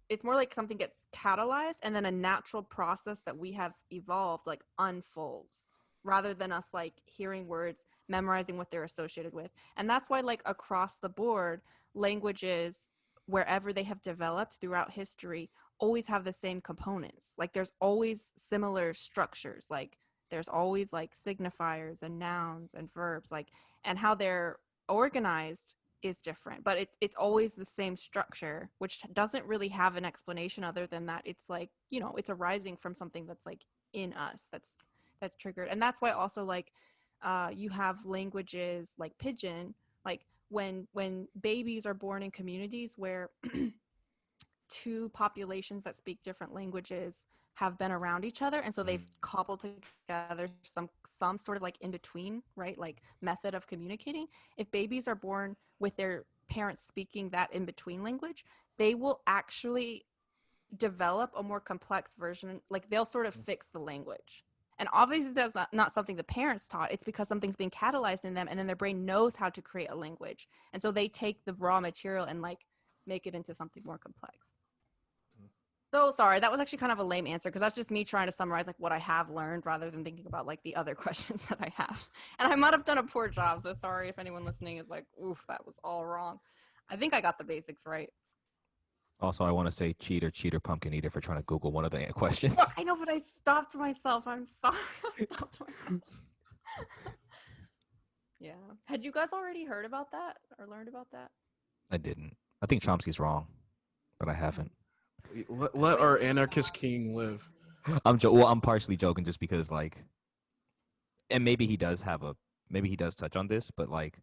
it's more like something gets catalyzed and then a natural process that we have evolved like unfolds, rather than us like hearing words, memorizing what they're associated with. And that's why like across the board, languages wherever they have developed throughout history always have the same components. Like there's always similar structures. Like there's always like signifiers and nouns and verbs, like, and how they're organized is different, but it's always the same structure, which doesn't really have an explanation other than that it's like, you know, it's arising from something that's like in us, that's triggered. And that's why also like you have languages like pidgin, like when babies are born in communities where two populations that speak different languages have been around each other, and so they've cobbled together some sort of like in between, right, like method of communicating. If babies are born with their parents speaking that in between language, they will actually develop a more complex version, like they'll sort of fix the language. And obviously that's not something the parents taught. It's because something's being catalyzed in them, and then their brain knows how to create a language, and so they take the raw material and like make it into something more complex. So sorry, that was actually kind of a lame answer, because that's just me trying to summarize like what I have learned rather than thinking about like the other questions that I have. And I might have done a poor job, so sorry if anyone listening is like, oof, that was all wrong. I think I got the basics right. Also, I want to say cheater, cheater, pumpkin eater for trying to Google one of the questions. I know, but I stopped myself. I'm sorry. I stopped myself. Yeah. Had you guys already heard about that or learned about that? I didn't. I think Chomsky's wrong, but I haven't. Let our anarchist king live. Well, I'm partially joking just because like, and maybe he does touch on this, but like,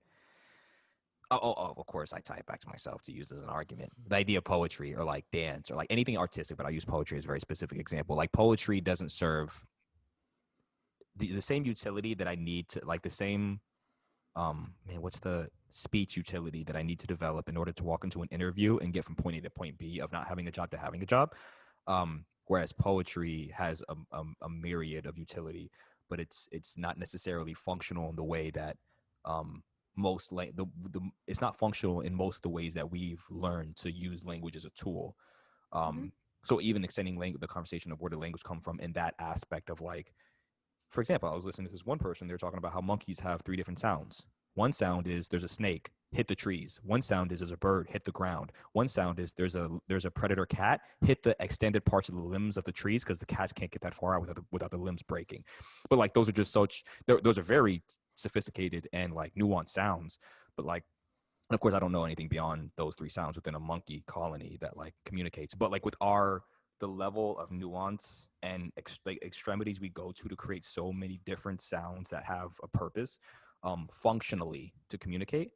of course, I tie it back to myself to use as an argument. The idea of poetry or like dance or like anything artistic, but I use poetry as a very specific example. Like poetry doesn't serve the same utility that I need to, like the same, what's the speech utility that I need to develop in order to walk into an interview and get from point A to point B of not having a job to having a job. Whereas poetry has a myriad of utility, but it's not necessarily functional in the way that most like the it's not functional in most of the ways that we've learned to use language as a tool. Mhm. So even extending the conversation of where did language come from in that aspect of like, for example, I was listening to this one person. They're talking about how monkeys have 3 different sounds. One sound is there's a snake, hit the trees. One sound is there's a bird, hit the ground. One sound is there's a predator cat, hit the extended parts of the limbs of the trees because the cats can't get that far out without the limbs breaking. But like those are just those are very sophisticated and like nuanced sounds. But like, and of course, I don't know anything beyond those 3 sounds within a monkey colony that like communicates. But like with the level of nuance and like extremities we go to create so many different sounds that have a purpose, functionally to communicate,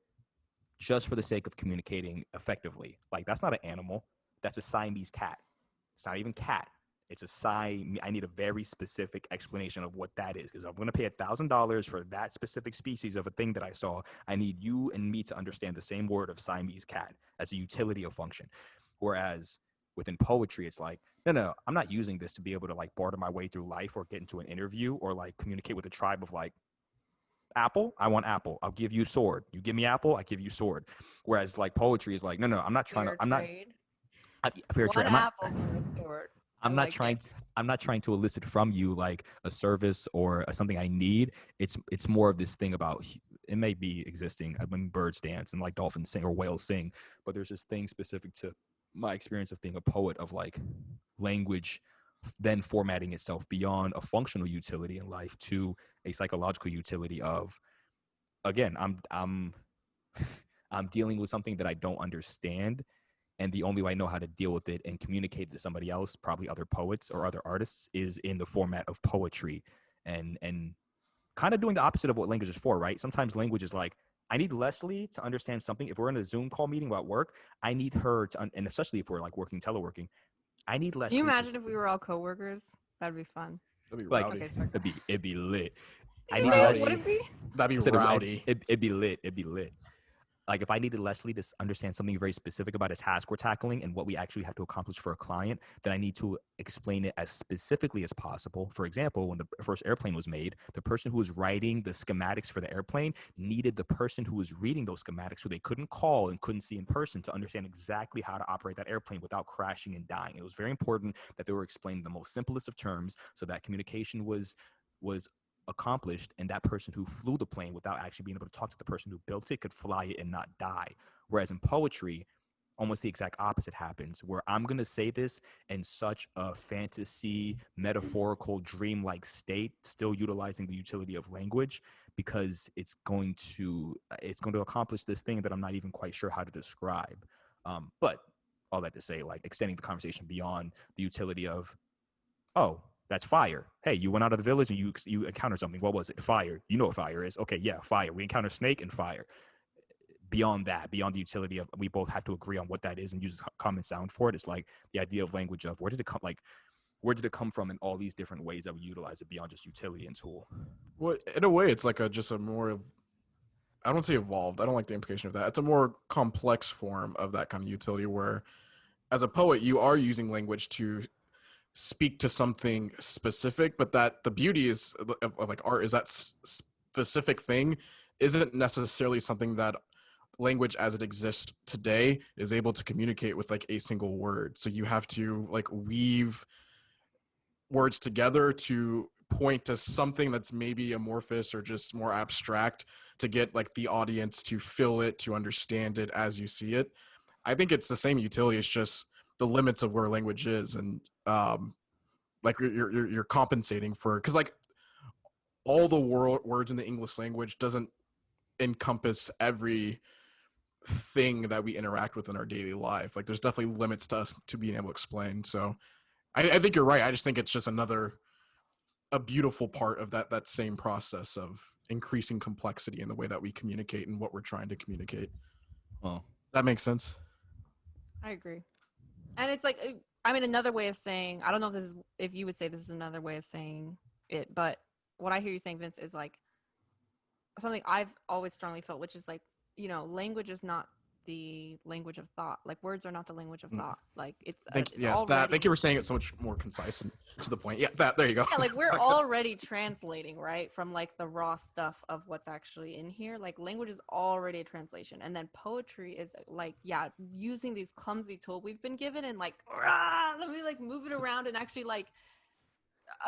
just for the sake of communicating effectively. Like that's not an animal. That's a Siamese cat. It's not even cat. It's a I need a very specific explanation of what that is because I'm going to pay $1,000 for that specific species of a thing that I saw. I need you and me to understand the same word of Siamese cat as a utility of function. Whereas within poetry, it's like, no, I'm not using this to be able to like barter my way through life or get into an interview or like communicate with a tribe of like, apple, I want apple. I'll give you sword. You give me apple, I give you sword. Whereas like poetry is like, no, I'm not trying to. Fair I'm not trade. fair trade. One apple for a sword. I I'm not like trying. it. I'm not trying to elicit from you like a service or something I need. It's more of this thing about it may be existing when birds dance and like dolphins sing or whales sing, but there's this thing specific to my experience of being a poet of like language then formatting itself beyond a functional utility in life to a psychological utility of, again, I'm I'm dealing with something that I don't understand, and the only way I know how to deal with it and communicate it to somebody else, probably other poets or other artists, is in the format of poetry, and kind of doing the opposite of what language is for, right? Sometimes language is like, I need Leslie to understand something. If we're in a Zoom call meeting about work, I need her to, and especially if we're like working teleworking, I need Can you Leslie imagine if we were all coworkers? That'd be fun. That'd be like rowdy. Okay, sorry. it'd be lit. I need Say it. Leslie. Would it be? That'd be Instead of rowdy. it'd be lit. It'd be lit. Like if I needed Leslie to understand something very specific about a task we're tackling and what we actually have to accomplish for a client, then I need to explain it as specifically as possible. For example, when the first airplane was made, the person who was writing the schematics for the airplane needed the person who was reading those schematics who they couldn't call and couldn't see in person to understand exactly how to operate that airplane without crashing and dying. It was very important that they were explained in the most simplest of terms so that communication was accomplished and that person who flew the plane without actually being able to talk to the person who built it could fly it and not die. Whereas in poetry, almost the exact opposite happens, where I'm going to say this in such a fantasy, metaphorical, dreamlike state, still utilizing the utility of language, because it's going to accomplish this thing that I'm not even quite sure how to describe. But all that to say, like extending the conversation beyond the utility of, oh, that's fire. Hey, you went out of the village and you encountered something. What was it? Fire. You know what fire is. Okay, yeah, fire. We encounter snake and fire. Beyond that, beyond the utility of, we both have to agree on what that is and use common sound for it. It's like the idea of language of where did it come from in all these different ways that we utilize it beyond just utility and tool. Well, in a way, it's like just a more of, I don't say evolved. I don't like the implication of that. It's a more complex form of that kind of utility where, as a poet, you are using language to speak to something specific, but that the beauty is of like art is that specific thing isn't necessarily something that language as it exists today is able to communicate with like a single word. So you have to like weave words together to point to something that's maybe amorphous or just more abstract to get like the audience to feel it, to understand it as you see it. I think it's the same utility. It's just the limits of where language is, and like you're compensating for, because like all the words in the English language doesn't encompass every thing that we interact with in our daily life. Like there's definitely limits to us to being able to explain. So I think you're right. I just think it's just a beautiful part of that same process of increasing complexity in the way that we communicate and what we're trying to communicate. Oh, That makes sense. I agree. And it's like, I mean, another way of saying, I don't know if you would say this is another way of saying it, but what I hear you saying, Vince, is like something I've always strongly felt, which is like, language is not the language of thought. Like words are not the language of thought. Like it's Thank it's yes, that. already Thank you for saying it so much more concise and to the point. Yeah, that. There you go. yeah, like we're already translating, right, from like the raw stuff of what's actually in here. Like language is already a translation, and then poetry is like, yeah, using these clumsy tools we've been given and like, "Rah, let me like move it around and actually like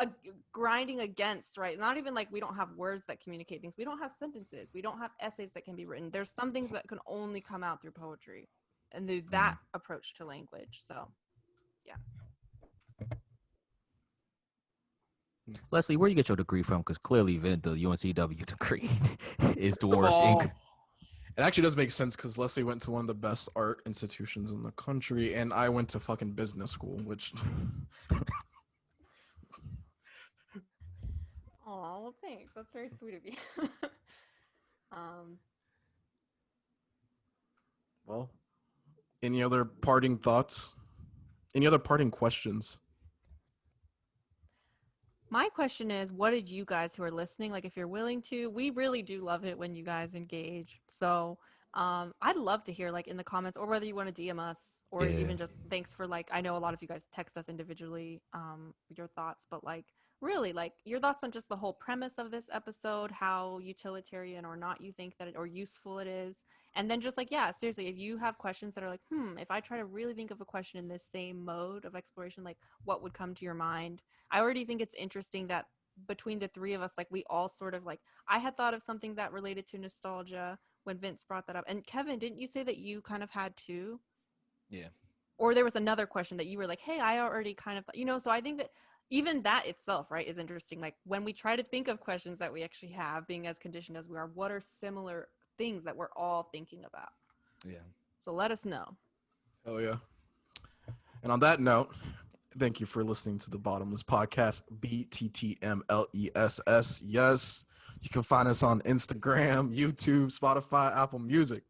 uh, grinding against, right? Not even like we don't have words that communicate things. We don't have sentences. We don't have essays that can be written. There's some things that can only come out through poetry, and through that approach to language. So, yeah. Leslie, where you get your degree from? Because clearly, the UNCW degree is First of all, dwarfing. it actually does make sense because Leslie went to one of the best art institutions in the country, and I went to fucking business school, which. Oh, well, thanks. That's very sweet of you. um, Well, any other parting thoughts? Any other parting questions? My question is, what did you guys who are listening, like if you're willing to, we really do love it when you guys engage. So I'd love to hear like in the comments or whether you want to DM us or Yeah. even just thanks for like, I know a lot of you guys text us individually your thoughts, but like really like your thoughts on just the whole premise of this episode, how utilitarian or not you think that it or useful it is. And then just like, yeah, seriously, if you have questions that are like, if I try to really think of a question in this same mode of exploration, like what would come to your mind? I already think it's interesting that between the three of us, like we all sort of like, I had thought of something that related to nostalgia when Vince brought that up. And Kevin, didn't you say that you kind of had too? Yeah. Or there was another question that you were like, hey, I already kind of, so I think that even that itself, right, is interesting. Like when we try to think of questions that we actually have, being as conditioned as we are, what are similar things that we're all thinking about? Yeah. So let us know. Hell yeah. And on that note, thank you for listening to the Bottomless Podcast, BTTMLESS. Yes, you can find us on Instagram, YouTube, Spotify, Apple Music.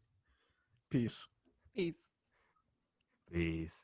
Peace. Peace. Peace.